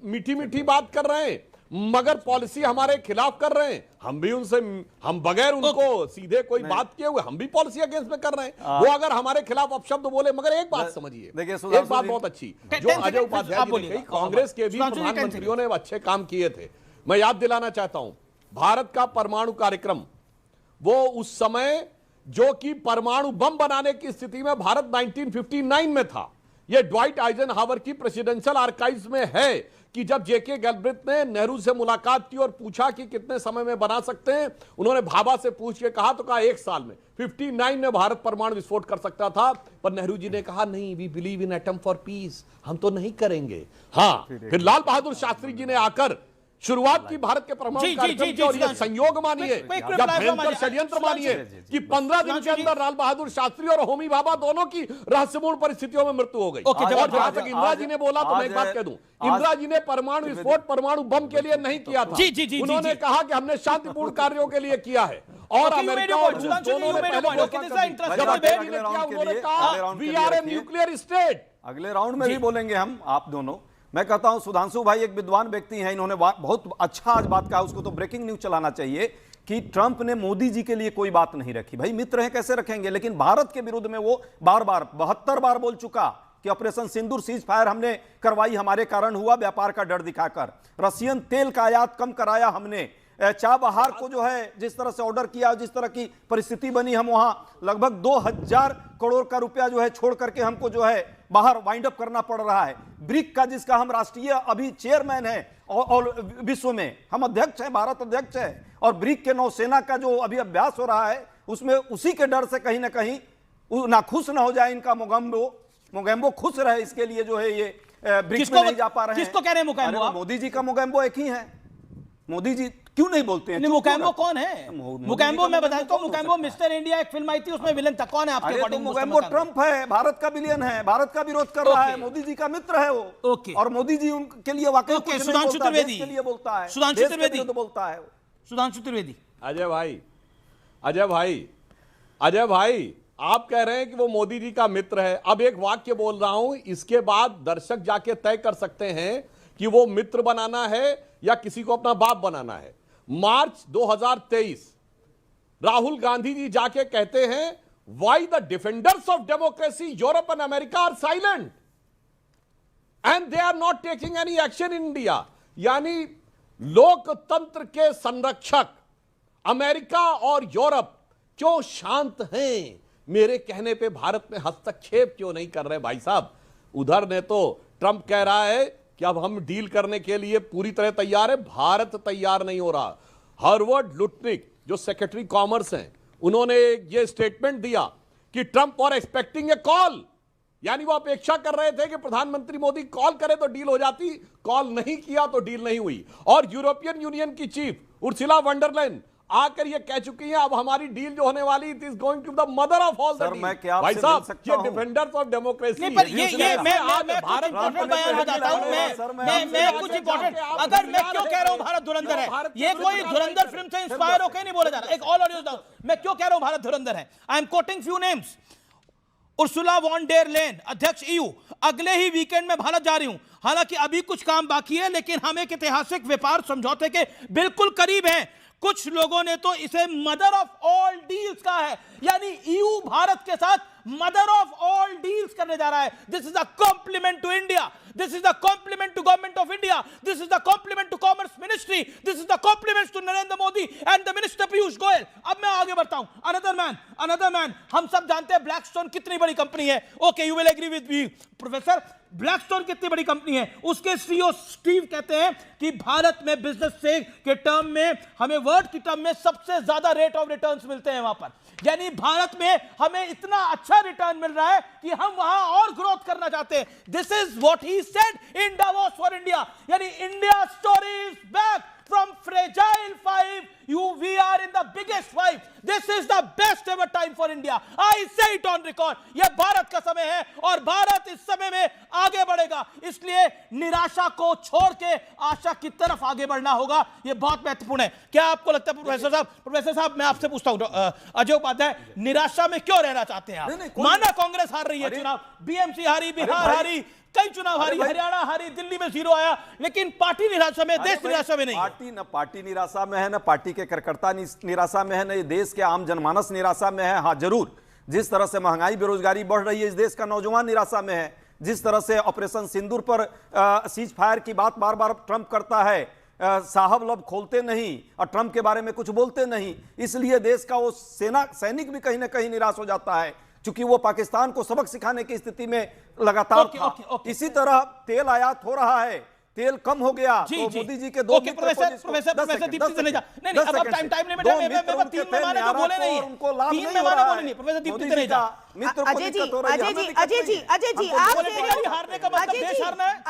मीठी मीठी बात कर रहे हैं मगर पॉलिसी हमारे खिलाफ कर रहे हैं। हम भी उनसे, हम बगैर उनको सीधे कोई बात किए हुए हम भी पॉलिसी अगेंस्ट में कर रहे हैं। वो अगर हमारे खिलाफ अपशब्द बोले, मगर एक बात समझिए, एक बात बहुत अच्छी जो अजय उपाध्याय जी ने कही, कांग्रेस के भी प्रधानमंत्रियों ने अच्छे काम किए थे। मैं याद दिलाना चाहता हूं, भारत का परमाणु कार्यक्रम वो उस समय जो कि परमाणु बम बनाने की स्थिति में भारत 1959 में था। यह ड्वाइट आइजनहावर की प्रेसिडेंशियल आर्काइव्स में है कि जब जेके गैल्ब्रिथ ने नेहरू से मुलाकात की और पूछा कि कितने समय में बना सकते हैं, उन्होंने भाभा से पूछ के कहा तो कहा 1 साल में। 59 में भारत परमाणु विस्फोट कर सकता था, पर नेहरू जी ने कहा नहीं, we believe in atom for peace, हम तो नहीं करेंगे। हाँ, फिर लाल बहादुर शास्त्री जी ने आकर शुरुआत की भारत के परमाणु कार्यक्रम की, और यह संयोग मानिए या भयंकर षड्यंत्र मानिए कि 15 दिन के अंदर लाल बहादुर शास्त्री और होमी भाभा दोनों की रहस्यपूर्ण परिस्थितियों में मृत्यु हो गई। और जहां तक इंदिरा जी ने बोला तो मैं एक बात कह दूं, इंदिरा जी ने परमाणु विस्फोट परमाणु बम के लिए नहीं किया था। उन्होंने कहा कि हमने शांतिपूर्ण कार्यों के लिए किया है। और अमेरिका और रूस दोनों ने पहले कहा we are a nuclear state. अगले राउंड में भी बोलेंगे हम, आप दोनों। मैं कहता हूं सुधांशु भाई एक विद्वान व्यक्ति हैं, इन्होंने बहुत अच्छा आज बात कहा, उसको तो ब्रेकिंग न्यूज चलाना चाहिए कि ट्रंप ने मोदी जी के लिए कोई बात नहीं रखी। भाई मित्र हैं, कैसे रखेंगे? लेकिन भारत के विरुद्ध में वो बार बार 72 बार बोल चुका कि ऑपरेशन सिंदूर सीज फायर हमने करवाई, हमारे कारण हुआ, व्यापार का डर दिखाकर। रशियन तेल का आयात कम कराया हमने। चाबहार को जो है जिस तरह से ऑर्डर किया, जिस तरह की परिस्थिति बनी, हम वहां लगभग 2000 करोड़ का रुपया जो है छोड़ करके हमको जो है बाहर वाइंड अप करना पड़ रहा है। ब्रिक का जिसका हम राष्ट्रीय अभी चेयरमैन है और विश्व में हम अध्यक्ष हैं, भारत अध्यक्ष है, और ब्रिक के नौसेना का जो अभी अभ्यास हो रहा है उसमें उसी के डर से कहीं ना कहीं नाखुश ना हो जाए इनका मोगेम्बो खुश रहे, इसके लिए जो है ये ब्रिक्स में नहीं जा पा रहे हैं। किसको कह रहे हैं मोगेम्बो? मोदी जी का मोगेम्बो एक ही है। मोदी जी क्यों नहीं बोलते हैं? मोगेम्बो कौन है? मोगेम्बो मैं बताता हूं, मोगेम्बो मिस्टर इंडिया एक फिल्म आई थी, उसमें विलन था। कौन है आपके अकॉर्डिंग? मोगेम्बो ट्रंप है, भारत का विलेन है, भारत का विरोध कर रहा है, मोदी जी का मित्र है वो। और मोदी जी उनके लिए वाकई सुधांशु त्रिवेदी के लिए बोलता है, सुधांशु त्रिवेदी बोलता है। सुधांशु त्रिवेदी। अजय भाई आप कह रहे हैं कि वो मोदी जी का मित्र है। अब एक वाक्य बोल रहा हूं, इसके बाद दर्शक जाके तय कर सकते हैं कि वो मित्र बनाना है या किसी को अपना बाप बनाना है। मार्च 2023 राहुल गांधी जी जाके कहते हैं why the defenders of democracy Europe and America are silent and they are not taking any action in India. यानी लोकतंत्र के संरक्षक अमेरिका और यूरोप क्यों शांत हैं? मेरे कहने पे भारत में हस्तक्षेप क्यों नहीं कर रहे? भाई साहब, उधर ने तो ट्रंप कह रहा है कि अब हम डील करने के लिए पूरी तरह तैयार है, भारत तैयार नहीं हो रहा। हार्वर्ड लुटनिक जो सेक्रेटरी कॉमर्स हैं, उन्होंने ये स्टेटमेंट दिया कि ट्रंप और एक्सपेक्टिंग ए कॉल, यानी वो अपेक्षा कर रहे थे कि प्रधानमंत्री मोदी कॉल करे तो डील हो जाती, कॉल नहीं किया तो डील नहीं हुई। और यूरोपियन यूनियन की chief Ursula von der Leyen आकर ये कह चुकी हैं अब हमारी डील जो होने वाली it is going to the mother of all the sir, मैं क्या आपसे भाई मिल साहब, सकता ये हूं? डिफेंडर्स ऑफ डेमोक्रेसी नहीं, पर ये मैं भारत इम्पोर्टेंट बयान बताता हूं। मैं कुछ इम्पोर्टेंट, अगर मैं क्यों कह रहा हूं भारत धुरंधर है, ये कोई धुरंधर फिल्म से इंस्पायर होकर नहीं बोला जा रहा। एक ऑल ऑडियो डाउन, मैं क्यों कह रहा हूं भारत धुरंधर है। I am quoting few names. Ursula von der Leyen, अध्यक्ष ईयू, अगले ही वीकेंड में भारत जा रही हूं। हालांकि अभी कुछ काम बाकी है, लेकिन हम एक ऐतिहासिक व्यापार समझौते के बिल्कुल करीब हैं। कुछ लोगों ने तो इसे मदर ऑफ ऑल डील्स कहा है, यानी ईयू भारत के साथ मदर ऑफ ऑल डील्स करने जा रहा है। This is a compliment to India, this is a compliment to government of India, this is the compliment to commerce ministry, this is the compliment to Narendra Modi and the minister Piyush Goyal. अब मैं आगे बढ़ता हूं। Another man, हम सब जानते हैं Blackstone कितनी बड़ी कंपनी है। Okay, you will agree with me professor, Blackstone कितनी बड़ी कंपनी है। उसके सीईओ स्टीव कहते हैं कि भारत में बिजनेस से के टर्म में हमें वर्ल्ड की टर्म में सबसे ज्यादा रेट ऑफ रिटर्न्स मिलते हैं वहां पर, यानी भारत में हमें इतना अच्छा रिटर्न मिल रहा है कि हम वहां और ग्रोथ करना चाहते हैं। This is what he said in Davos for India, यानी India story is back from fragile 5 we are in the biggest 5. This is the best ever time for India. I say it on record. यह भारत का समय है और भारत इस समय में आगे बढ़ेगा, इसलिए निराशा को छोड़ के आशा की तरफ आगे बढ़ना होगा। यह बहुत महत्वपूर्ण है। क्या आपको लगता है प्रोफेसर साहब, मैं आपसे पूछता हूं, अजय उपाध्याय, निराशा में क्यों रहना चाहते हैं आप? माना कांग्रेस हार रही है चुनाव, बीएमसी हारी, बिहार हारी, कई चुनाव हारी, हरियाणा हारी, दिल्ली में 0 आया, लेकिन पार्टी निराशा में, देश निराशा में नहीं। पार्टी निराशा में है, ना पार्टी के कार्यकर्ता निराशा में है, ना ये देश के आम जनमानस निराशा में है। हाँ जरूर, जिस तरह से महंगाई बेरोजगारी बढ़ रही है, इस देश का नौजवान निराशा में है। जिस तरह से ऑपरेशन सिंदूर पर सीज फायर की बात बार बार ट्रंप करता है, साहब लब खोलते नहीं और ट्रंप के बारे में कुछ बोलते नहीं, इसलिए देश का वो सैनिक भी कहीं ना कहीं निराश हो जाता है, क्योंकि वो पाकिस्तान को सबक सिखाने की स्थिति में लगातार था। इसी तरह तेल आयात हो रहा है, तेल कम हो गया तो मोदी जी के दो प्रोफेसर दीप्ति से नहीं जा, नहीं अब टाइम लिमिट है, मैं 3 मेहमान है जो बोले नहीं, उनको लाभ 3 मेहमान बोले नहीं, प्रोफेसर दीप्ति से नहीं जा।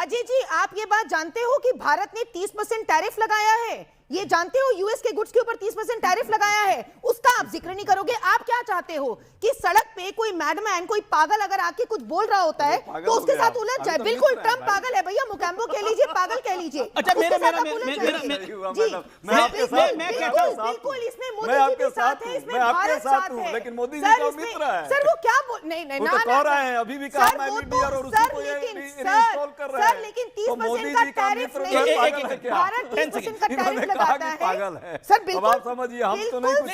अजय जी आप ये बात जानते हो कि भारत ने 30% टैरिफ लगाया है, ये जानते हो यूएस के गुड्स के ऊपर 30% टैरिफ लगाया है, उसका आप जिक्र नहीं करोगे। आप क्या चाहते हो कि सड़क पे कोई मैडमैन, कोई पागल अगर आके कुछ बोल रहा होता है तो उसके साथ उलझ जाए? बिल्कुल, ट्रंप पागल है भैया, मुकैम्बो कह लीजिए, पागल कह लीजिए। अच्छा, बिल्कुल इसमें मोदी जी भी साथ है, इसमें भारत साथ है, लेकिन मोदी जी का मित्र है। सर वो क्या नहीं वो तो कह रहे हैं, अभी भी कहा मैं मीडियर और उसी को इंस्टॉल कर रहे हैं। लेकिन 30% का टैरिफ नहीं, भारत 30% का टैरिफ लगाता है। पागल है सर, बिल्कुल अब आप समझिए, हम तो नहीं कुछ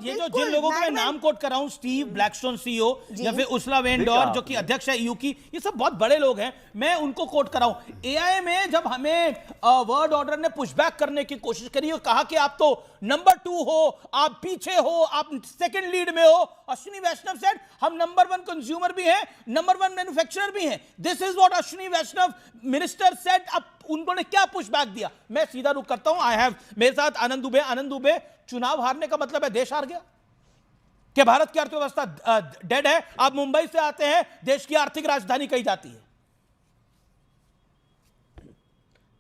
ये जो जिन लोगों को मैं नाम कोट कर रहा हूं, स्टीव ब्लैकस्टोन सीईओ या फिर उर्सुला वॉन डेर जो कि अध्यक्ष है ईयू की, ये सब बहुत बड़े लोग हैं, मैं उनको कोट कर रहा हूं। एआई में जब हमें वर्ल्ड ऑर्डर ने पुशबैक करने की कोशिश करी और कहा कि आप तो नंबर 2 हो, आप पीछे हो, आप सेकंड लीड में हो, अश्विनी वैष्णव सेड हम नंबर 1 कंज्यूमर भी हैं, नंबर 1 मैन्युफैक्चरर भी हैं। This is what Ashwini Vaishnav minister said. अब उन्होंने क्या पुशबैक दिया? मैं सीधा रुख करता हूं। आई हैव मेरे साथ आनंद दुबे। चुनाव हारने का मतलब है देश हार गया, कि भारत की अर्थव्यवस्था डेड है? आप मुंबई से आते हैं, देश की आर्थिक राजधानी कही जाती है।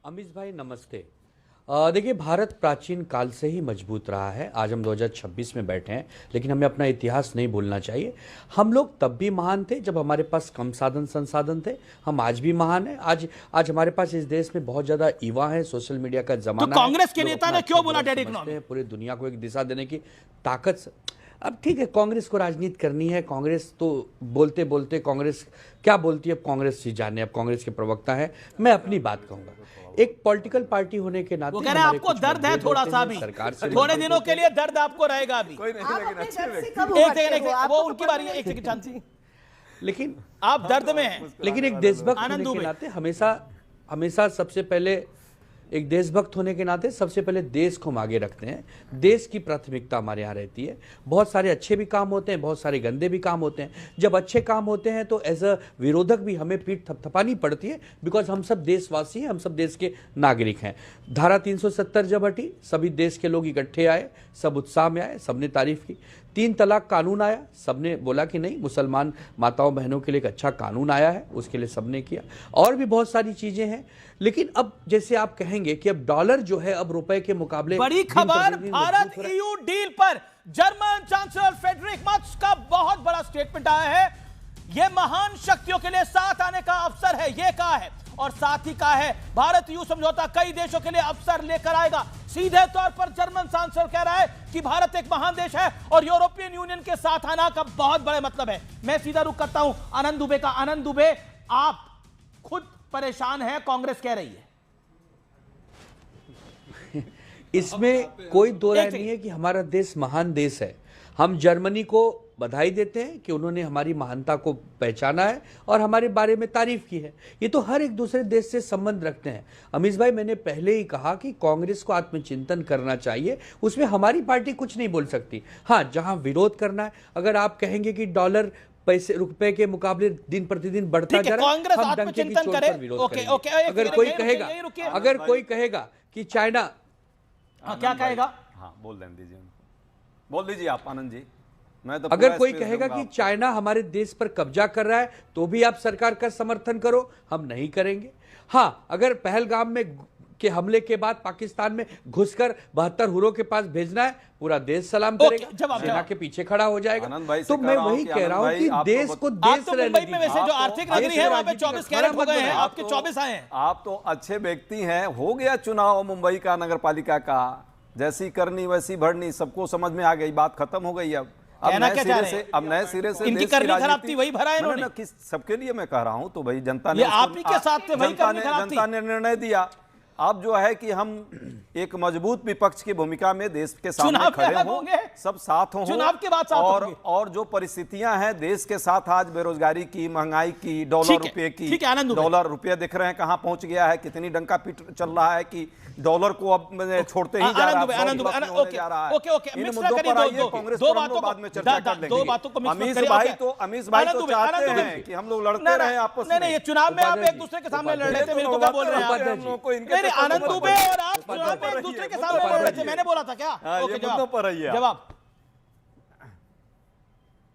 अमित भाई नमस्ते। देखिए, भारत प्राचीन काल से ही मजबूत रहा है। आज हम 2026 में बैठे हैं, लेकिन हमें अपना इतिहास नहीं भूलना चाहिए। हम लोग तब भी महान थे जब हमारे पास कम संसाधन थे। हम आज भी महान हैं। आज हमारे पास इस देश में बहुत ज्यादा युवा है, सोशल मीडिया का जमाना। तो कांग्रेस के नेता ने क्यों बोला डेड इकोनॉमी? पूरी दुनिया को एक दिशा देने की ताकत। अब ठीक है, कांग्रेस को राजनीति करनी है। कांग्रेस तो बोलते बोलते कांग्रेस क्या बोलती है, अब कांग्रेस ही जाने। अब कांग्रेस के प्रवक्ता है, मैं अपनी बात कहूंगा। एक पॉलिटिकल पार्टी होने के नाते वो कह रहे हैं आपको दर्द है थोड़ा सा भी, सरकार से थोड़े दिनों के लिए दर्द आपको रहेगा अभी। वो उनकी बारी है, एक सेकंड, लेकिन आप दर्द में हैं। लेकिन एक देशभक्त होने के नाते हमेशा सबसे पहले एक देशभक्त होने के नाते सबसे पहले देश को हम आगे रखते हैं। देश की प्राथमिकता हमारे यहाँ रहती है। बहुत सारे अच्छे भी काम होते हैं, बहुत सारे गंदे भी काम होते हैं। जब अच्छे काम होते हैं तो एज अ विरोधक भी हमें पीठ थपथपानी पड़ती है, बिकॉज हम सब देशवासी हैं, हम सब देश के नागरिक हैं। धारा 370 जब हटी, सभी देश के लोग इकट्ठे आए, सब उत्साह में आए, सबने तारीफ की। 3 तलाक कानून आया, सबने बोला कि नहीं, मुसलमान माताओं बहनों के लिए एक अच्छा कानून आया है, उसके लिए सबने किया। और भी बहुत सारी चीजें हैं। लेकिन अब जैसे आप कहेंगे कि अब डॉलर जो है अब रुपए के मुकाबले, बड़ी खबर, भारत EU डील पर जर्मन चांसलर फ्रेडरिक मर्ज का बहुत बड़ा स्टेटमेंट आया है। यह महान शक्तियों के लिए साथ आने का अवसर है, यह कहा है, और साथ ही कहा है भारत EU समझौता कई देशों के लिए अवसर लेकर आएगा। सीधे तौर पर जर्मन सांसद कह रहा है कि भारत एक महान देश है और यूरोपियन यूनियन के साथ आना का बहुत बड़ा मतलब है। मैं सीधा रुख करता हूं आनंद दुबे का। आनंद दुबे, आप खुद परेशान हैं, कांग्रेस कह रही है। इसमें कोई दो राय नहीं है कि हमारा देश महान देश है। हम जर्मनी को बधाई देते हैं कि उन्होंने हमारी महानता को पहचाना है और हमारे बारे में तारीफ की है। ये तो हर एक दूसरे देश से संबंध रखते हैं। अमीश भाई, मैंने पहले ही कहा कि कांग्रेस को आत्मचिंतन करना चाहिए, उसमें हमारी पार्टी कुछ नहीं बोल सकती। हाँ, जहां विरोध करना है, अगर आप कहेंगे कि डॉलर पैसे रुपए के मुकाबले दिन प्रतिदिन बढ़ता जा रहा है, हम डंके की चोट पर विरोध करेंगे। अगर कोई कहेगा कि चाइना, क्या कहेगा? हाँ, बोल दीजिए आप आनंद जी। मैं तो अगर कोई कहेगा कि चाइना हमारे देश पर कब्जा कर रहा है तो भी आप सरकार का समर्थन करो, हम नहीं करेंगे। हाँ, अगर पहलगाम में के हमले के बाद पाकिस्तान में घुसकर 72 हुरों के पास भेजना है, पूरा देश सलाम करेगा, सेना के पीछे खड़ा हो जाएगा। तो मैं वही कह रहा हूं कि देश को देश रहने दीजिए। वैसे जो आर्थिक नगरी है वहां पे 24 कैरेट हो गए हैं, आपके 24 आए हैं। आप तो अच्छे व्यक्ति हैं। हो गया चुनाव मुंबई का, नगर पालिका का, जैसी करनी वैसी भरनी, सबको समझ में आ गई, बात खत्म हो गई। अब नए सिरे से इनकी करनी खराब थी, वही भरा है इन्होंने। सबके लिए मैं कह रहा हूं, तो भाई जनता ने, आप ही के साथ जनता ने निर्णय दिया। अब जो है कि हम एक मजबूत विपक्ष की भूमिका में देश के सामने खड़े हों, सब साथ हों, चुनाव के बाद और जो परिस्थितियां हैं देश के साथ, आज बेरोजगारी की, महंगाई की, डॉलर रुपए की, डॉलर रुपए दिख रहे हैं कहां पहुंच गया है, कितनी डंका पीट चल रहा है कि डॉलर को अब छोड़ते ही जा रहा है। इन मुद्दों पर आइए, कांग्रेस पर हम लोग बाद में चर्चा कर लेंगे। अमीश भाई तो चाहते हैं कि हम लोग लड़ते रहे आपस में। नहीं, ये चुनाव में आप एक दूसरे के सामने लड़ रहे थे, मेरे को क्या बोल रहे हैं? आनंद दुबे और आप चुनाव में एक दूसरे के सामने लड़ रहे थे, मैंने बोला था क्या? ओके, जवाब।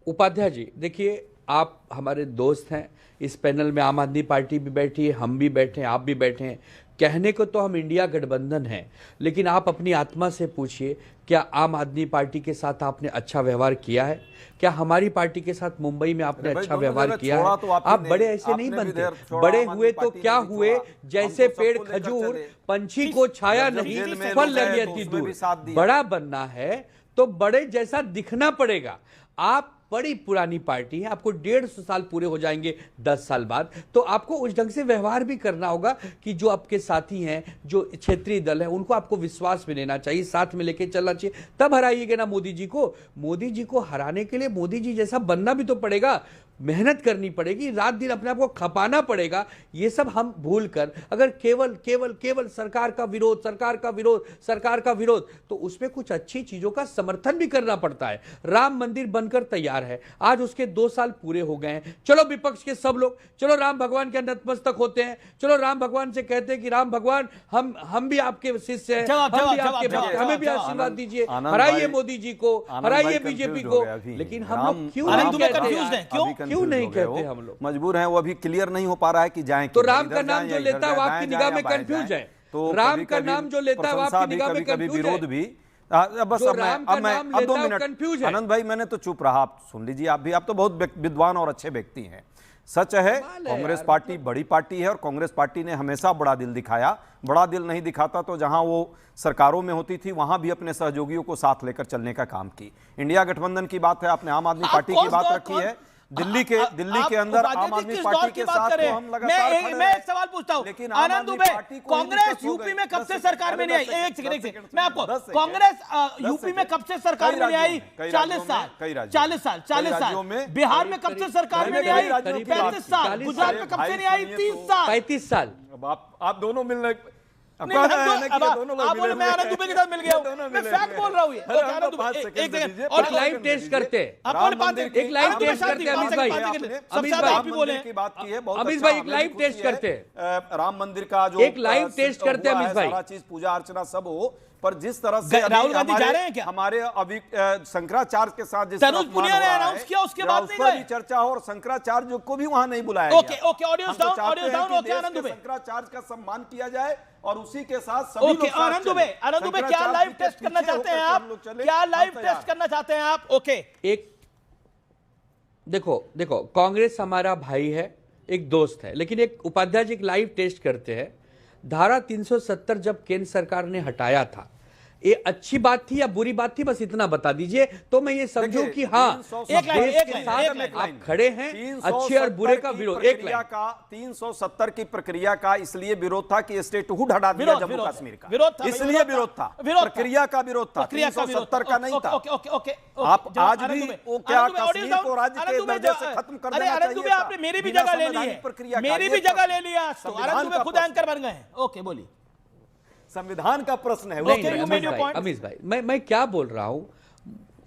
उपाध्याय जी, देखिए, आप हमारे दोस्त हैं, इस पैनल में आम आदमी पार्टी भी बैठी है, हम भी बैठे हैं, आप भी बैठे हैं। कहने को तो हम इंडिया गठबंधन हैं, लेकिन आप अपनी आत्मा से पूछिए, क्या आम आदमी पार्टी के साथ आपने अच्छा व्यवहार किया है? क्या हमारी पार्टी के साथ मुंबई में आपने अच्छा व्यवहार किया है? तो आप बड़े ऐसे नहीं बनते। बड़े हुए तो क्या हुए, जैसे पेड़ खजूर, पंछी को छाया नहीं, फल लगी अति दूर। बड़ा बनना है तो बड़े जैसा दिखना पड़ेगा। आप बड़ी पुरानी पार्टी है, आपको 150 साल पूरे हो जाएंगे 10 साल बाद, तो आपको उस ढंग से व्यवहार भी करना होगा कि जो आपके साथी हैं, जो क्षेत्रीय दल है, उनको आपको विश्वास में लेना चाहिए, साथ में लेके चलना चाहिए, तब हराइएगा ना मोदी जी को। मोदी जी को हराने के लिए मोदी जी जैसा बनना भी तो पड़ेगा, मेहनत करनी पड़ेगी, रात दिन अपने आप को खपाना पड़ेगा। ये सब हम भूल कर अगर केवल केवल केवल सरकार का विरोध, सरकार का विरोध, सरकार का विरोध, तो उसमें कुछ अच्छी चीजों का समर्थन भी करना पड़ता है। राम मंदिर बनकर तैयार है, आज उसके 2 साल पूरे हो गए हैं। चलो विपक्ष के सब लोग, चलो राम भगवान के नतमस्तक होते हैं, चलो राम भगवान से कहते हैं कि राम भगवान हम भी आपके शिष्य हैं, हम भी आपके भक्त, हमें भी आशीर्वाद दीजिए, हराइए मोदी जी को, हराइए बीजेपी को। लेकिन हम लोग क्यों नहीं कहते? हम लोग मजबूर हैं, वो अभी क्लियर नहीं हो पा रहा है कि जाएं। तो राम का नाम जो लेता है वो आपकी निगाह में कंफ्यूज है। तो राम का नाम जो लेता है वो आपकी निगाह में कंफ्यूज है। भी बस अब 2 मिनट आनंद भाई, मैंने तो चुप रहा, आप सुन लीजिए। आप तो बहुत विद्वान और अच्छे व्यक्ति हैं। सच है, कांग्रेस पार्टी बड़ी पार्टी है और कांग्रेस पार्टी ने हमेशा बड़ा दिल दिखाया। बड़ा दिल नहीं दिखाता तो जहां वो सरकारों में होती थी वहां भी अपने सहयोगियों को साथ लेकर चलने का काम की। इंडिया गठबंधन की बात है, आपने आम आदमी पार्टी की बात रखी है। दिल्ली के अंदर आम आदमी पार्टी के साथ तो हम लगातार मैं एक सवाल पूछता हूं, आनंद दुबे, कांग्रेस यूपी में कब से सरकार में नहीं आई? एक सेकंड, मैं आपको, कांग्रेस यूपी में कब से सरकार में नहीं आई? 40 साल। बिहार में कब से सरकार में नहीं आई? 35 साल। गुजरात में कब से नहीं आई? 35 साल। आप दोनों मिलने आप बोले मैं आनंद दुबे के साथ मिल गया हूं, मैं फैक्ट बोल रहा हूं। एक सेकंड, और लाइव टेस्ट करते हैं, एक लाइव टेस्ट करते हैं। अमीश भाई, आप ही बोले की बात की है, अमीश भाई एक लाइव टेस्ट करते हैं। राम मंदिर का जो एक लाइव टेस्ट करते हैं अमीश भाई, सारा चीज पूजा अर्चना सब हो, पर जिस तरह से राहुल गांधी जा रहे हैं क्या? हमारे अभी शंकराचार्य के साथ जिस तनुज पुनिया ने अनाउंस किया, उसके बाद नहीं गए। चर्चा हो और शंकराचार्य को भी वहां नहीं बुलाया okay okay, audio down, okay Anand Dubey, Shankaracharya का सम्मान किया जाए और उसी के साथ सभी ओके आनंद दुबे क्या लाइव टेस्ट करना चाहते हैं आप? क्या लाइव टेस्ट करना चाहते हैं आप? ओके, एक देखो कांग्रेस हमारा भाई है, एक दोस्त है, लेकिन एक उपाध्याय जी एक लाइव टेस्ट करते हैं। धारा 370 जब केंद्र सरकार ने हटाया था, ये अच्छी बात थी या बुरी बात थी, बस इतना बता दीजिए तो मैं ये समझूं कि हाँ एक लाइन आप खड़े हैं अच्छे और बुरे का विरोध। एक लाइन का 370 की प्रक्रिया का इसलिए विरोध था कि स्टेटहुड हटा दिया जम्मू कश्मीर का, विरोध था, इसलिए विरोध था, प्रक्रिया का विरोध था, 370 का नहीं था। आप आज भी वो क्या कश्मीर को राज्य के दर्जे से खत्म कर देना चाहिए था। आपने मेरी भी जगह ले ली है, मेरी भी जगह ले लिया, आनंद दुबे खुद एंकर बन गए हैं। ओके बोलिए, संविधान का प्रश्न है। अमीश भाई मैं क्या बोल रहा हूं,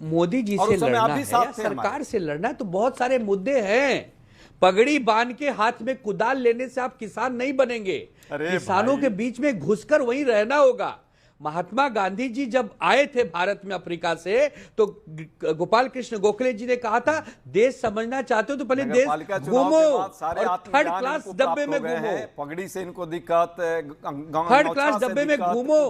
मोदी जी से लड़ना है या सरकार से लड़ना है तो बहुत सारे मुद्दे हैं। पगड़ी बांध के हाथ में कुदाल लेने से आप किसान नहीं बनेंगे, किसानों के बीच में घुसकर वहीं रहना होगा। महात्मा गांधी जी जब आए थे भारत में अफ्रीका से, तो गोपाल कृष्ण गोखले जी ने कहा था देश समझना चाहते हो तो पहले देश घूमो, और थर्ड क्लास डब्बे में घूमो, पगड़ी से इनको दिक्कत, थर्ड क्लास डब्बे में घूमो,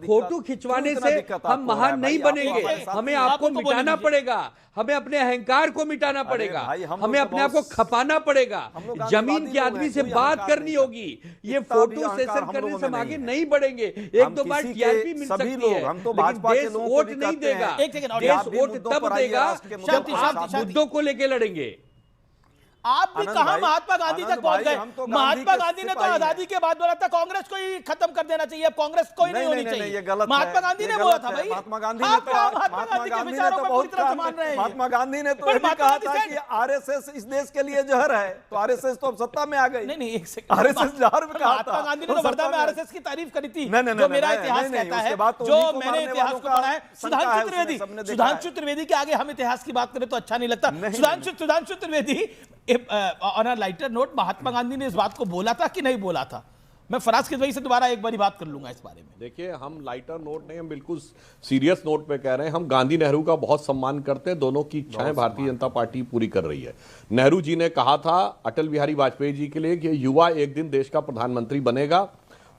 फोटो खिंचवाने से हम महान नहीं बनेंगे। हमें आपको मिटाना पड़ेगा, हमें अपने अहंकार को मिटाना पड़ेगा, हमें अपने आप को खपाना पड़ेगा, जमीन के आदमी से बात करनी होगी। ये फोटो सेशन करने से हम आगे नहीं बढ़ेंगे। एक दो बार टीआरपी मिल सकती है, लेकिन देश वोट नहीं देगा। देश वोट तब देगा जब आप मुद्दों को लेकर लड़ेंगे। आप भी कहां महात्मा गांधी तक पहुंच गए? महात्मा गांधी ने तो आजादी के बाद बोला था कांग्रेस को ही खत्म कर देना चाहिए, अब कांग्रेस कोई नहीं होनी चाहिए। महात्मा गांधी ने बोला था भाई। महात्मा गांधी के विचारों को पूरी तरह से मान रहे हैं। महात्मा गांधी ने तो कहा था कि आरएसएस इस देश के लिए जहर है, तो आरएसएस तो अब सत्ता में आ गई। नहीं एक सेकंड, आरएसएस जहर में कहा था। महात्मा गांधी ने तो वर्धा में आरएसएस की तारीफ करी थी, जो मेरा इतिहास कहता है, जो मैंने इतिहास को पढ़ा है। सुधांशु त्रिवेदी के आगे हम इतिहास की बात करें तो अच्छा नहीं लगता। Sudhanshu Trivedi, on a lighter note, Mahatma Gandhi ने इस बात को बोला था कि नहीं बोला था? मैं फराज की वजह से दोबारा एक बारी बात कर लूंगा इस बारे में। देखिए, हम लाइटर नोट नहीं, हम बिल्कुल सीरियस नोट पे कह रहे हैं। हम गांधी नेहरू का बहुत सम्मान करते हैं, दोनों की इच्छाएं भारतीय जनता पार्टी पूरी कर रही है। नेहरू जी ने कहा था अटल बिहारी वाजपेयी जी के लिए कि युवा एक दिन देश का प्रधानमंत्री बनेगा,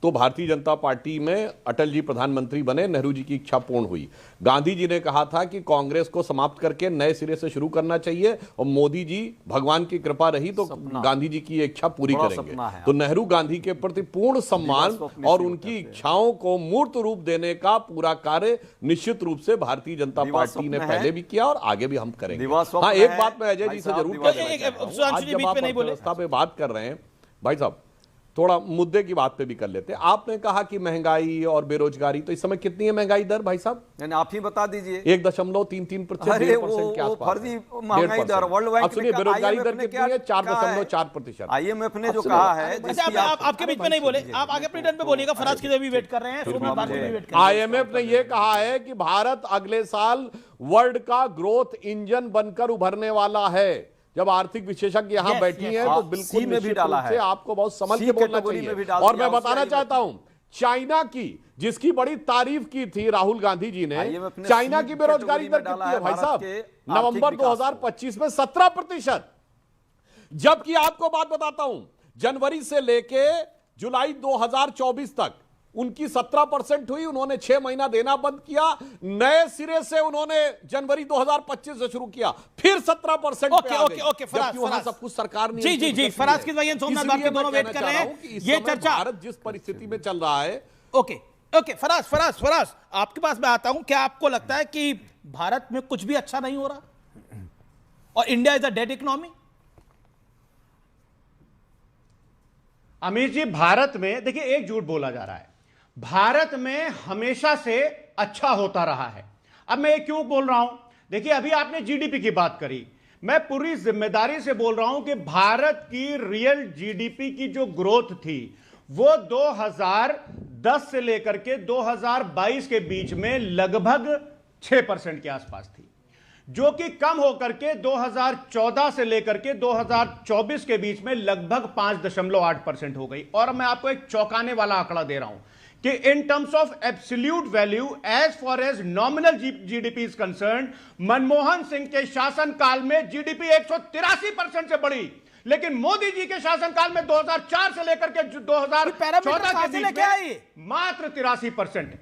तो भारतीय जनता पार्टी में अटल जी प्रधानमंत्री बने, नेहरू जी की इच्छा पूर्ण हुई। गांधी जी ने कहा था कि कांग्रेस को समाप्त करके नए सिरे से शुरू करना चाहिए, और मोदी जी, भगवान की कृपा रही तो गांधी जी की इच्छा पूरी करेंगे। तो नेहरू गांधी के प्रति पूर्ण सम्मान और उनकी इच्छाओं को मूर्त रूप देने का पूरा कार्य निश्चित रूप से भारतीय जनता पार्टी ने पहले भी किया और आगे भी हम करेंगे। हाँ, एक बात मैं अजय जी से जरूर व्यवस्था पे बात कर रहे हैं भाई साहब, थोड़ा मुद्दे की बात पे भी कर लेते हैं। आपने कहा कि महंगाई और बेरोजगारी, तो इस समय कितनी है महंगाई दर भाई साहब? आप ही बता दीजिए। 1.33% के आसपास। फर्जी महंगाई दर। वर्ल्ड बैंक ने सुनिए, बेरोजगारी दर कितनी है? 4.4%। IMF ने जो कहा है, आपके बीच में नहीं बोले, आप आगे अपनी टर्न पे बोलिएगा। फराज की भी वेट कर रहे हैं। IMF ने यह कहा है कि भारत अगले साल वर्ल्ड का ग्रोथ इंजन बनकर उभरने वाला है। जब आर्थिक विशेषज्ञ यहां बैठी हैं तो बिल्कुल में भी डाला है, आपको बहुत समझ के बोलना चाहिए। और मैं बताना चाहता हूं, चाइना की, जिसकी बड़ी तारीफ की थी राहुल गांधी जी ने, चाइना की बेरोजगारी दर कितनी है भाई साहब? नवंबर 2025 में 17%। जबकि आपको बात बताता हूं, जनवरी से लेके जुलाई 2024 तक उनकी 17% हुई। उन्होंने 6 महीना देना बंद किया, नए सिरे से उन्होंने जनवरी 2025 से शुरू किया, फिर 17% पे आ गए। ओके फराज, सब कुछ सरकार ने। जी फराज की वजह सोमनाथ बात के दोनों वेट कर रहे हैं। ये चर्चा भारत जिस परिस्थिति में चल रहा है। ओके फराज आपके पास मैं आता हूं। क्या आपको लगता है कि भारत में कुछ भी अच्छा नहीं हो रहा और India is a dead economy? अमीर जी, भारत में देखिए एक झूठ बोला जा रहा है। भारत में हमेशा से अच्छा होता रहा है। अब मैं ये क्यों बोल रहा हूं? देखिए, अभी आपने जीडीपी की बात करी, मैं पूरी जिम्मेदारी से बोल रहा हूं कि भारत की रियल जीडीपी की जो ग्रोथ थी वो 2010 से लेकर के 2022 के बीच में लगभग 6% के आसपास थी, जो कि कम होकर के 2014 से लेकर के 2024 के बीच में लगभग 5.8% हो गई। और मैं आपको एक चौंकाने वाला आंकड़ा दे रहा हूं कि in terms of absolute value as far as nominal GDP is concern, Manmohan Singh के शासनकाल में जीडीपी 183% से बढ़ी, लेकिन मोदी जी के शासनकाल में 2004 से लेकर के 2014 के बीच में मात्र 83%।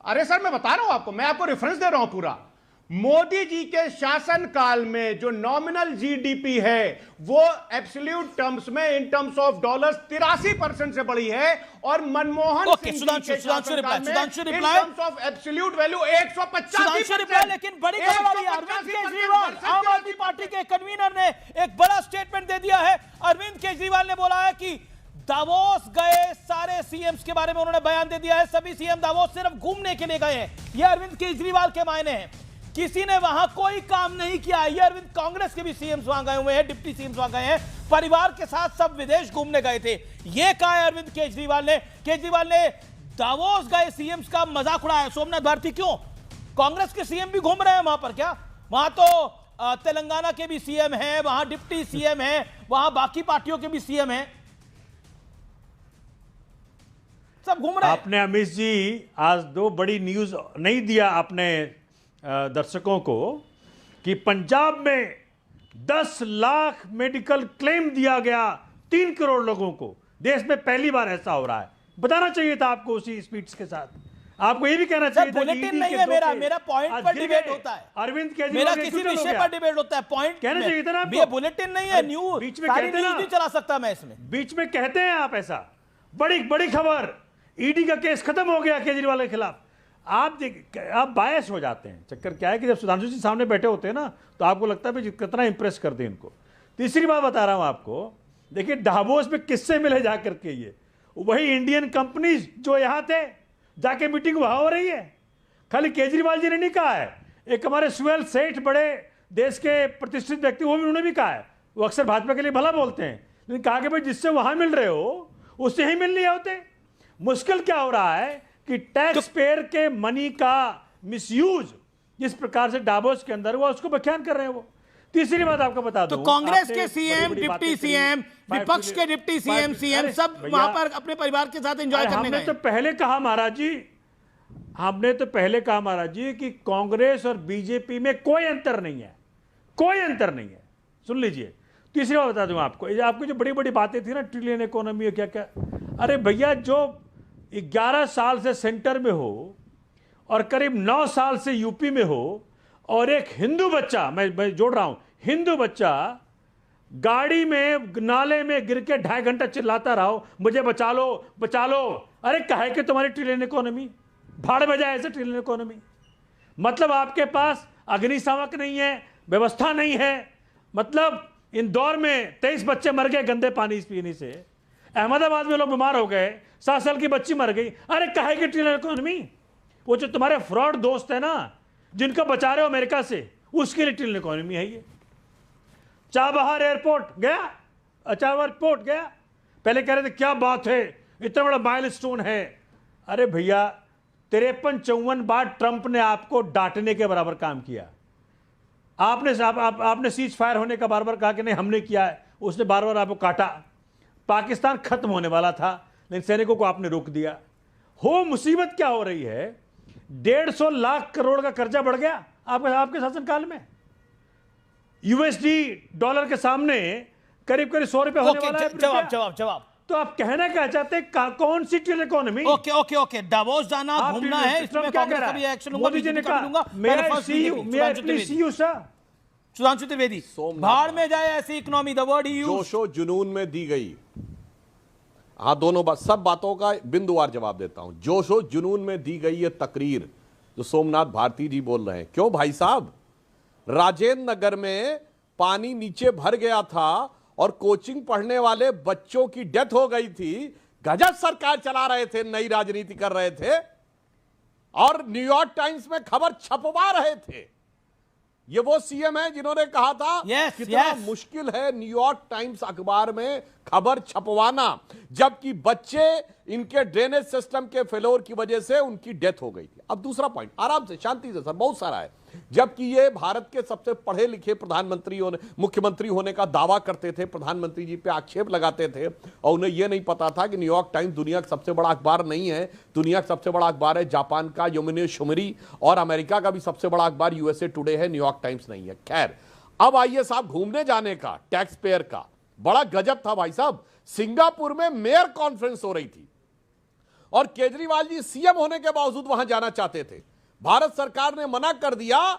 अरे सर मैं बता रहा हूं आपको, मैं आपको रेफरेंस दे रहा हूं पूरा। मोदी जी के शासनकाल में जो नॉमिनल जीडीपी है वो एब्सोल्यूट टर्म्स में इन टर्म्स ऑफ डॉलर्स 83% से बढ़ी है, और मनमोहन सिंह जी के शासनकाल में इन टर्म्स ऑफ एब्सोल्यूट वैल्यू 185%। लेकिन बड़ी खबर आई, अरविंद केजरीवाल आम आदमी पार्टी के कन्वीनर ने एक बड़ा स्टेटमेंट दे दिया है। अरविंद केजरीवाल ने बोला है कि दावोस गए सारे सीएम्स के बारे में उन्होंने बयान दे दिया है, सभी सीएम दावोस सिर्फ घूमने के लिए गए हैं। यह अरविंद केजरीवाल के मायने हैं, किसी ने वहां कोई काम नहीं किया। ये अरविंद, कांग्रेस के भी सीएम्स वहां गए हुए हैं, डिप्टी सीएम्स वहां गए हैं, परिवार के साथ सब विदेश घूमने गए थे। ये कहा है अरविंद केजरीवाल ने। केजरीवाल ने दावोस गए सीएम्स का मजाक उड़ाया। सोमनाथ भारती, क्यों कांग्रेस के सीएम भी घूम रहे हैं वहां पर? क्या वहां तो तेलंगाना के भी सीएम हैं, वहां डिप्टी सीएम हैं, वहां बाकी पार्टियों के भी सीएम हैं, सब घूम रहे हैं। आपने अमित जी आज दो बड़ी न्यूज नहीं दिया आपने दर्शकों को कि पंजाब में 10 लाख मेडिकल क्लेम दिया गया 3 करोड़ लोगों को। देश में पहली बार ऐसा हो रहा है। बताना चाहिए था आपको उसी स्पीच के साथ। आपको ये भी कहना चाहिए था। बुलेटिन नहीं है मेरा पॉइंट पर डिबेट होता है। अरविंद केजरीवाल मेरा किसी विषय पर डिबेट होता है, पॉइंट कहना चाहिए था ना आपको। ये बुलेटिन नहीं है, न्यूज बीच में कहते न्यूज नहीं चला सकता मैं इसमें। बीच में कहते हैं आप ऐसा। बड़ी बड़ी खबर, ईडी का केस खत्म हो गया केजरीवाल के खिलाफ। आप बायस हो जाते हैं। चक्कर क्या है कि जब सुधांशु जी सामने बैठे होते हैं ना, तो आपको लगता है कितना इंप्रेस कर दे इनको। तीसरी बात बता रहा हूं आपको, देखिए डावोस में किससे मिले जाकर के, ये वही इंडियन कंपनीज जो यहां थे, जाके मीटिंग वहां हो रही है। खाली केजरीवाल जी ने नहीं कहा है, एक हमारे सुहेल सेठ बड़े देश के प्रतिष्ठित व्यक्ति, वो भी उन्होंने भी कहा है। वो अक्सर भाजपा के लिए भला बोलते हैं, लेकिन कहा कि भाई जिससे वहां मिल रहे हो उससे ही मिल लिया होते। मुश्किल क्या हो रहा है कि टैक्स पेयर के मनी का मिसयूज जिस प्रकार से डावोस के अंदर हुआ, उसको बयान कर रहे हैं वो। तीसरी बात आपको बता दूं, तो कांग्रेस के सीएम, डिप्टी सीएम, विपक्ष के डिप्टी सीएम सब वहां पर अपने परिवार के साथ एंजॉय करने गए। हमने तो पहले कहा महाराज जी कि कांग्रेस और बीजेपी में कोई अंतर नहीं है, कोई अंतर नहीं है। सुन लीजिए, तीसरी बात बता दूं आपको जो बड़ी बड़ी बातें थी ना, ट्रिलियन इकोनॉमी क्या क्या, अरे भैया जो 11 साल से सेंटर में हो और करीब 9 साल से यूपी में हो, और एक हिंदू बच्चा, मैं जोड़ रहा हूं, हिंदू बच्चा गाड़ी में नाले में गिर के 2.5 घंटा चिल्लाता रहो मुझे बचा लो बचा लो। अरे काहे कि तुम्हारी ट्रिलियन इकोनॉमी भाड़ में जाए ऐसे ट्रिलियन इकोनॉमी। मतलब आपके पास अग्निशामक नहीं है, व्यवस्था नहीं है। मतलब इंदौर में 23 बच्चे मर गए गंदे पानी पीने से, अहमदाबाद में लोग बीमार हो गए, 7 साल की बच्ची मर गई। अरे काहे की ट्रिलियन इकोनॉमी? वो जो तुम्हारे फ्रॉड दोस्त है ना, जिनको बचा रहे हो अमेरिका से, उसके लिए ट्रिलियन इकोनॉमी है ये। चाबहार एयरपोर्ट गया, पहले कह रहे थे क्या बात है, इतना बड़ा माइलस्टोन है। अरे भैया 53-54 बार ट्रंप ने आपको डांटने के बराबर काम किया। आपने सीज फायर होने का बार बार कहा कि नहीं हमने किया है, उसने बार बार आपको काटा। पाकिस्तान खत्म होने वाला था, लेकिन सैनिकों को आपने रोक दिया। मुसीबत क्या हो रही है, 150 लाख करोड़ का कर्जा बढ़ गया आपके शासनकाल में। यूएसडी डॉलर के सामने करीब 100 रुपए होने वाला है। जवाब तो आप कहना क्या चाहते हैं, कौन सी ट्रिलियन इकोनॉमी? ओके डावोस जाना, घूमना है, इसमें कांग्रेस का भी एक्शन लूंगा। मोदी जी ने कहा सुधांशु त्रिवेदी, भाड़ में जाए ऐसी इकोनॉमी, द वर्ड ही जोशो जुनून में दी गई। हाँ, दोनों बात, सब बातों का बिंदुवार जवाब देता हूं। जोशो जुनून में दी गई ये तकरीर जो सोमनाथ भारती जी बोल रहे हैं, क्यों भाई साहब, राजेंद्र नगर में पानी नीचे भर गया था और कोचिंग पढ़ने वाले बच्चों की डेथ हो गई थी। गजब सरकार चला रहे थे, नई राजनीति कर रहे थे और न्यूयॉर्क टाइम्स में खबर छपवा रहे थे। ये वो सीएम है जिन्होंने कहा था कितना मुश्किल है न्यूयॉर्क टाइम्स अखबार में खबर छपवाना, जबकि बच्चे इनके ड्रेनेज सिस्टम के फेलोर की वजह से उनकी डेथ हो गई थी। अब दूसरा पॉइंट, आराम से शांति से सर, बहुत सारा है। जबकि ये भारत के सबसे पढ़े लिखे प्रधानमंत्री मुख्यमंत्री होने का दावा करते थे, प्रधानमंत्री जी पे आक्षेप लगाते थे, और उन्हें यह नहीं पता था कि न्यूयॉर्क टाइम्स दुनिया का सबसे बड़ा अखबार नहीं है। दुनिया का सबसे बड़ा अखबार है जापान का योमिनो शिमरी, और अमेरिका का भी सबसे बड़ा अखबार यूएसए टुडे है, न्यूयॉर्क टाइम्स नहीं है। खैर, अब आइए साहब, घूमने जाने का टैक्स पेयर का बड़ा गजब था भाई साहब। सिंगापुर में मेयर कॉन्फ्रेंस हो रही थी और केजरीवाल जी सीएम होने के बावजूद वहां जाना चाहते थे। भारत सरकार ने मना कर दिया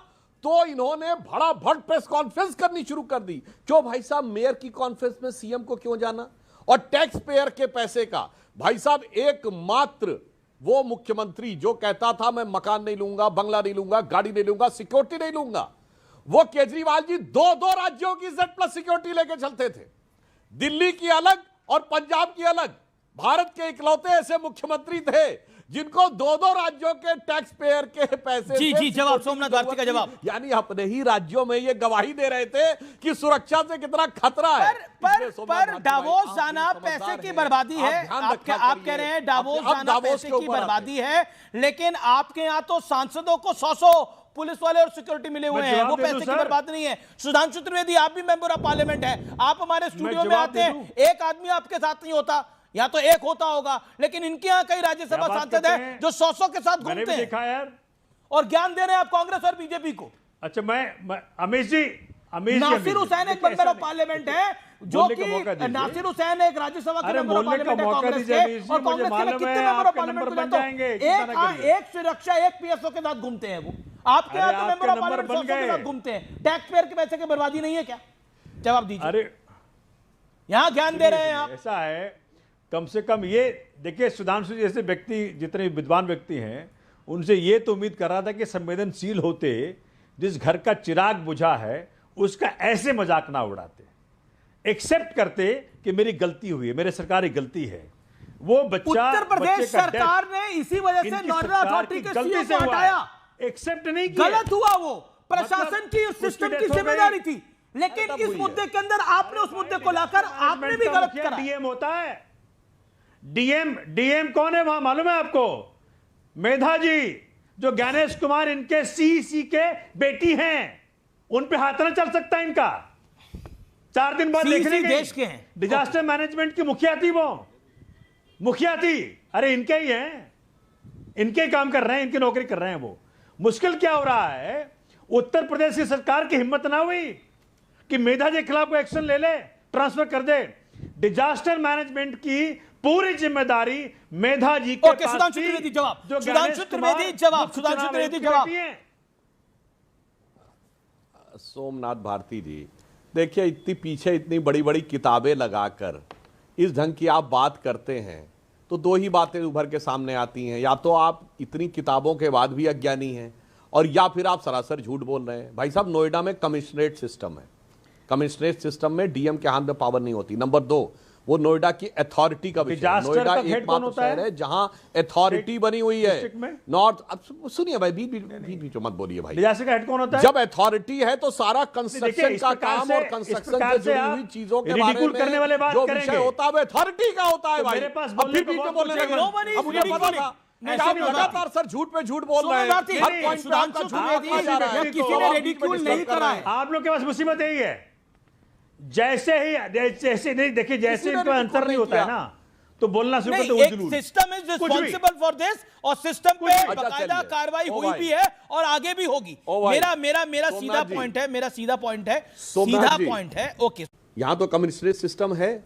तो इन्होंने बड़ा भड़ प्रेस कॉन्फ्रेंस करनी शुरू कर दी। क्यों भाई साहब, मेयर की कॉन्फ्रेंस में सीएम को क्यों जाना? और टैक्स पेयर के पैसे का भाई साहब, एकमात्र वो मुख्यमंत्री जो कहता था मैं मकान नहीं लूंगा, बंगला नहीं लूंगा, गाड़ी नहीं लूंगा, सिक्योरिटी नहीं लूंगा, वो केजरीवाल जी दो राज्यों की Z+ सिक्योरिटी लेके चलते थे, दिल्ली की अलग और पंजाब की अलग। भारत के इकलौते ऐसे मुख्यमंत्री थे जिनको दो राज्यों के टैक्स पेयर के पैसे जी जवाब सोमनाथ भारती का जवाब, यानी अपने ही राज्यों में ये गवाही दे रहे थे कि सुरक्षा से कितना खतरा है। पर डावोस जाना पैसे की बर्बादी है। आप कह रहे हैं डावोस जाना पैसे की बर्बादी है, लेकिन आपके यहां तो सांसदों को 100 पुलिस वाले और सिक्योरिटी मिले हुए हैं, वो पैसे की बर्बादी नहीं है। सुधांशु त्रिवेदी, आप भी मेंबर ऑफ पार्लियामेंट है, आप हमारे स्टूडियो में आते हैं, एक आदमी आपके साथ नहीं होता, या तो एक होता होगा, लेकिन इनके यहाँ कई राज्यसभा सांसद हैं जो 100 के साथ घूमते हैं यार, और ज्ञान दे रहे हैं आप कांग्रेस और बीजेपी को। अच्छा, मैं अमीश जी नासिर हुसैन एक मेंबर ऑफ पार्लियामेंट है, जो कि नासिर हुसैन एक राज्यसभा के मेंबर ऑफ पार्लियामेंट है कांग्रेस के, और कांग्रेस के कितने मेंबर ऑफ पार्लियामेंट बन जाएंगे? एक सुरक्षा, एक पीएसओ के साथ घूमते हैं वो। आपके यहाँ तो मेंबर ऑफ पार्लियामेंट 100 के साथ घूमते हैं। टैक्स पेयर के पैसे की बर्बादी नहीं है क्या? जवाब दीजिए। अरे यहाँ ज्ञान दे रहे हैं आप। ऐसा है, कम से कम ये देखिए, सुधांशु जैसे व्यक्ति, जितने विद्वान व्यक्ति हैं, उनसे ये तो उम्मीद कर रहा था कि संवेदनशील होते, जिस घर का चिराग बुझा है उसका ऐसे मजाक ना उड़ाते, एक्सेप्ट करते कि मेरी गलती हुई है, मेरे सरकारी गलती है। वो बच्चा, उत्तर प्रदेश सरकार ने इसी वजह से नोडल अथॉरिटी के सीईओ को हटाया, एक्सेप्ट नहीं किया। गलत हुआ, वो प्रशासन की, सिस्टम की जिम्मेदारी थी, लेकिन इस मुद्दे के अंदर आपने उस मुद्दे को लाकर आपने भी गलत करा। डीएम होता है, डीएम कौन है वहां मालूम है आपको? मेधा जी, जो ज्ञानेश कुमार इनके सीईसी के बेटी हैं, उन पे हाथ न चल सकता इनका। 4 दिन बाद देखने देश के हैं, डिजास्टर मैनेजमेंट की मुखिया थी वो, मुखिया थी। अरे इनके ही हैं, इनके काम कर रहे हैं, इनकी नौकरी कर रहे हैं वो। मुश्किल क्या हो रहा है, उत्तर प्रदेश की सरकार की हिम्मत ना हुई कि मेधा जी के खिलाफ एक्शन ले ले, ट्रांसफर कर दे। डिजास्टर मैनेजमेंट की पूरी जिम्मेदारी मेधा जी के पास। सुधांशु त्रिवेदी जवाब, सुधांशु त्रिवेदी जवाब, सुधांशु त्रिवेदी जवाब। सोमनाथ भारती जी, देखिए, इतनी पीछे इतनी बड़ी बड़ी किताबें लगाकर इस ढंग की आप बात करते हैं तो 2 ही बातें उभर के सामने आती हैं, या तो आप इतनी किताबों के बाद भी अज्ञानी हैं, और या फिर आप सरासर झूठ बोल रहे हैं। भाई साहब, नोएडा में कमिश्नरेट सिस्टम है, कमिश्नरेट सिस्टम में डीएम के हाथ में पावर नहीं होती। नंबर 2, वो नोएडा की अथॉरिटी का विषय है। नोएडा एकमात्र शहर है जहां अथॉरिटी बनी हुई है नॉर्थ। अब सुनिए भाई, बीच मत बोलिए भाई। डिजास्टर का हेड कौन होता है? जब अथॉरिटी है तो सारा कंस्ट्रक्शन का काम और कंस्ट्रक्शन से जुड़ी हुई चीजों के बारे में करने वाले बात जो विषय होता है अथॉरिटी का होता है भाई। मेरे पास बोलने अब मुझे पता था, आप लगातार सर झूठ पे झूठ बोल रहे हैं। किसी ने रेडिक्यूल नहीं करा है। आप लोग के पास मुसीबत यही है, जैसे नहीं देखिए, जैसे इनको आंसर नहीं होता है ना, तो बोलना शुरू करते हैं। System is responsible for this, और सिस्टम पे बाकायदा कार्रवाई हुई भी है और आगे भी होगी। मेरा सीधा पॉइंट है। ओके, यहां तो कमिश्नरेट सिस्टम है,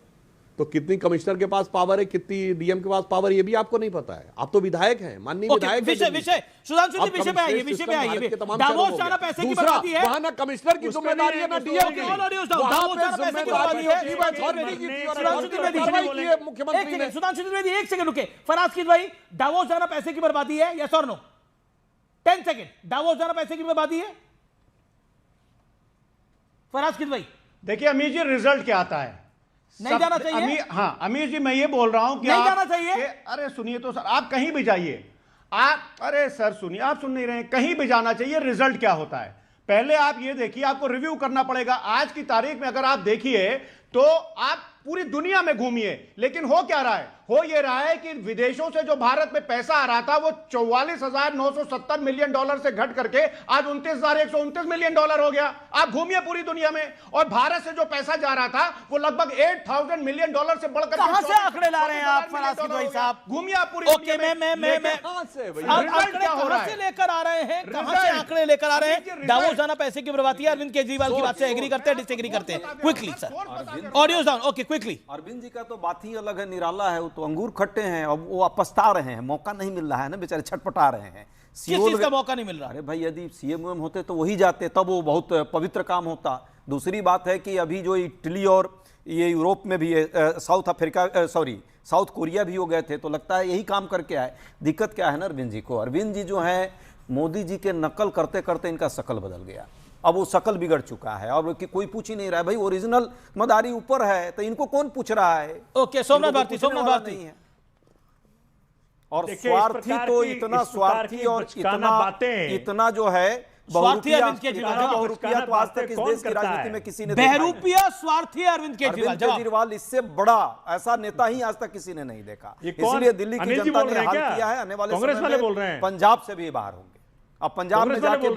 तो कितनी कमिश्नर के पास पावर है, कितनी डीएम के पास पावर, ये भी आपको नहीं पता है। आप तो विधायक हैं, माननीय विधायक। विषय सुधांशु जी, विषय पे आइए। दावोस जाना पैसे की बर्बादी है, वहां ना कमिश्नर की जिम्मेदारी है ना डीएम की। दावोस जाना पैसे की बर्बादी है। सुधांशु त्रिवेदी, एक सेकंड रुके। फराज की भाई, दावोस जाना पैसे की बर्बादी है, यस और नो? 10 सेकंड। दावोस जाना पैसे की बर्बादी है, फराज की भाई? देखिए अमीर जी, रिजल्ट क्या आता है? नहीं जाना चाहिए। हाँ अमीर जी, मैं ये बोल रहा हूं कि नहीं जाना चाहिए। अरे सुनिए तो सर, आप कहीं भी जाइए, अरे सर सुनिए, आप सुन नहीं रहे हैं। कहीं भी जाना चाहिए, रिजल्ट क्या होता है पहले आप ये देखिए, आपको रिव्यू करना पड़ेगा। आज की तारीख में अगर आप देखिए तो आप पूरी दुनिया में घूमिए, लेकिन हो क्या रहा है? हो ये रहा है कि विदेशों से जो भारत में पैसा आ रहा था वो 44,970 मिलियन डॉलर से घट करके आज 29,129 मिलियन डॉलर हो गया। आप घूमिए पूरी दुनिया में, और भारत से जो पैसा जा रहा था वो लगभग 8,000 मिलियन डॉलर से बढ़कर कहां से आंकड़े ला रहे हैं आप फरासी भाई साहब? घूमिए आप पूरी दुनिया में। कहां से आंकड़े कहां से लेकर आ रहे हैं? कहां से आंकड़े लेकर आ रहे हैं? दावोस जाना पैसे की बर्बादी है। अरविंद केजरीवाल की बात से एग्री करते हैं, डिसएग्री करते हैं? Quickly sir, audio down. Okay, quickly. Arvind ji का तो बात ही अलग है, निराला है, वो तो अंगूर खट्टे हैं। अब वो पछता रहे हैं, मौका नहीं मिल रहा है ना, बेचारे छटपटा रहे हैं। किस चीज का मौका नहीं मिल रहा? अरे भाई, यदि सीएम होते तो वही जाते, तब वो बहुत पवित्र काम होता। दूसरी बात है कि अभी जो इटली और ये यूरोप में भी साउथ कोरिया भी हो गए थे, तो लगता है यही काम करके आए। दिक्कत क्या है ना अरविंद जी को, अरविंद जी जो है मोदी जी के नकल करते करते इनका शकल बदल गया। अब वो शकल बिगड़ चुका है और कोई पूछ ही नहीं रहा है। भाई ओरिजिनल मदारी ऊपर है तो इनको कौन पूछ रहा है? ओके, सोमनाथ भारती है। और स्वार्थी तो इतना स्वार्थी और इतना जो है स्वार्थी अरविंद केजरीवाल तो आज तक इस देश की राजनीति में किसी ने बहरूपिया स्वार्थी अरविंद केजरीवाल इससे बड़ा ऐसा नेता ही आज तक किसी ने नहीं देखा। इसलिए दिल्ली की जनता ने हाल किया है। आने वाले समय में पंजाब से भी बाहर होंगे। अब पंजाब में जाके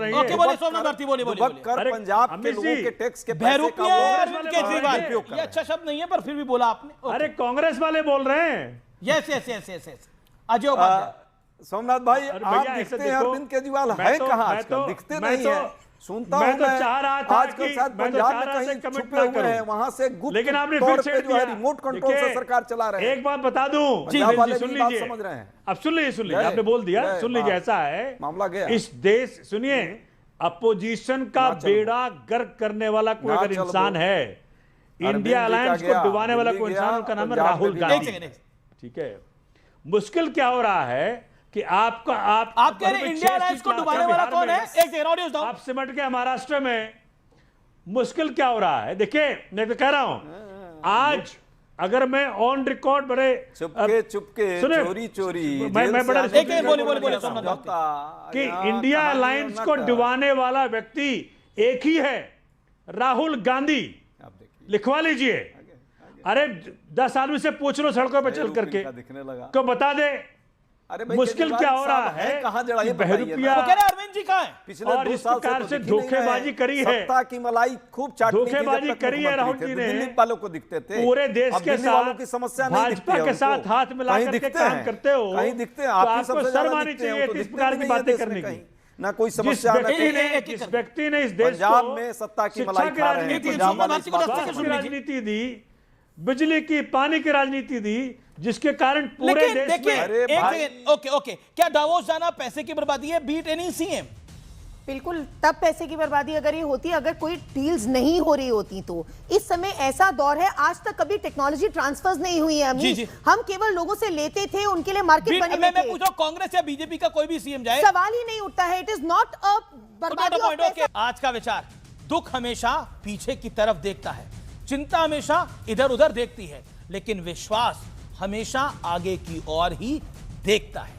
पंजाब के लोगों के टैक्स के पैसे का अरविंद केजरीवाल, ये अच्छा शब्द नहीं है पर फिर भी बोला आपने। अरे कांग्रेस वाले बोल रहे हैं। Yes yes yes yes yes. Ajay Upadhyay, Somnath भाई, आप दिखते हैं अरविंद केजरीवाल है कहां आजकल? दिखते नहीं है। सुनता हूं तो चाह रहा था आजकल शायद पंजाब में कहीं छुपे हुए हैं, वहां से गुप्त लेकिन आपने तौर फिर पे जो है रिमोट कंट्रोल से सरकार चला रहे हैं। एक बात बता दूं, सुन लीजिए, समझ रहे हैं। अब सुन लीजिए, आपने बोल दिया, सुन लीजिए। ऐसा है मामला गया, इस देश, सुनिए, अपोजिशन का बेड़ा गर्क करने वाला कोई अगर इंसान है, इंडिया अलायंस को डुबाने वाला कोई इंसान, उनका नाम है राहुल गांधी। ठीक है, मुश्किल क्या हो रहा है कि आप कह रहे हैं इंडिया अलायंस को डुबाने वाला कौन है? एक सेकंड, ऑडियो दो। आप सिमट के महाराष्ट्र में मुश्किल क्या हो रहा है? देखिए, मैं तो कह रहा हूं, आज अगर मैं ऑन रिकॉर्ड बड़े चुपके चोरी मैं बड़ा बोले कि इंडिया अलायंस को डुबाने वाला व्यक्ति एक ही है, राहुल गांधी। लिखवा लीजिए। अरे 10 आदमी से पूछ लो सड़कों पर चल करके, को बता दे। अरे मुश्किल क्या हो रहा है? कहां जड़ा ये बहरूपिया अरविंद जी कहां है? पिछले 2 साल से धोखेबाजी करी है, सत्ता की मलाई खूब चाटनी धोखेबाजी करी है राहुल जी ने। दिल्ली वालों को दिखते थे, पूरे देश के साथ की समस्या नहीं दिखती भाजपा के साथ हाथ मिलाकर के काम करते हो, कहीं दिखते हैं। आपको शर्म आनी चाहिए इस प्रकार की बातें करने की। ना कोई समस्या, जिस व्यक्ति ने इस देश पंजाब में सत्ता की मलाई खा रहे हैं, राजनीति दी, बिजली की, पानी की राजनीति दी, जिसके कारण पूरे देश में। ओके, क्या दावोस जाना पैसे की बर्बादी है? Beat any CM. बिल्कुल, तब पैसे की बर्बादी अगर ये होती, अगर कोई डील्स नहीं हो रही होती तो। इस समय ऐसा दौर है, आज तक कभी टेक्नोलॉजी ट्रांसफर्स नहीं हुई है। हम केवल लोगों से लेते थे, उनके लिए मार्केट बने मैं पूछ रहा हूं, कांग्रेस या बीजेपी का कोई भी सीएम जाए, सवाल ही नहीं उठता है। इट इज नॉट अ बर्बादी ऑफ पैसा। आज का विचार, दुख हमेशा पीछे की तरफ देखता है, चिंता हमेशा इधर उधर देखती है, लेकिन विश्वास हमेशा आगे की ओर ही देखता है।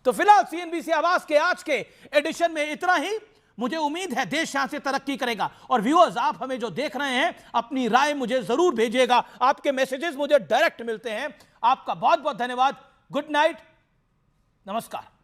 तो फिलहाल सीएनबीसी आवाज के आज के एडिशन में इतना ही। मुझे उम्मीद है देश यहां से तरक्की करेगा। और व्यूअर्स, आप हमें जो देख रहे हैं, अपनी राय मुझे जरूर भेजिएगा। आपके मैसेजेस मुझे डायरेक्ट मिलते हैं। आपका बहुत बहुत धन्यवाद। गुड नाइट, नमस्कार।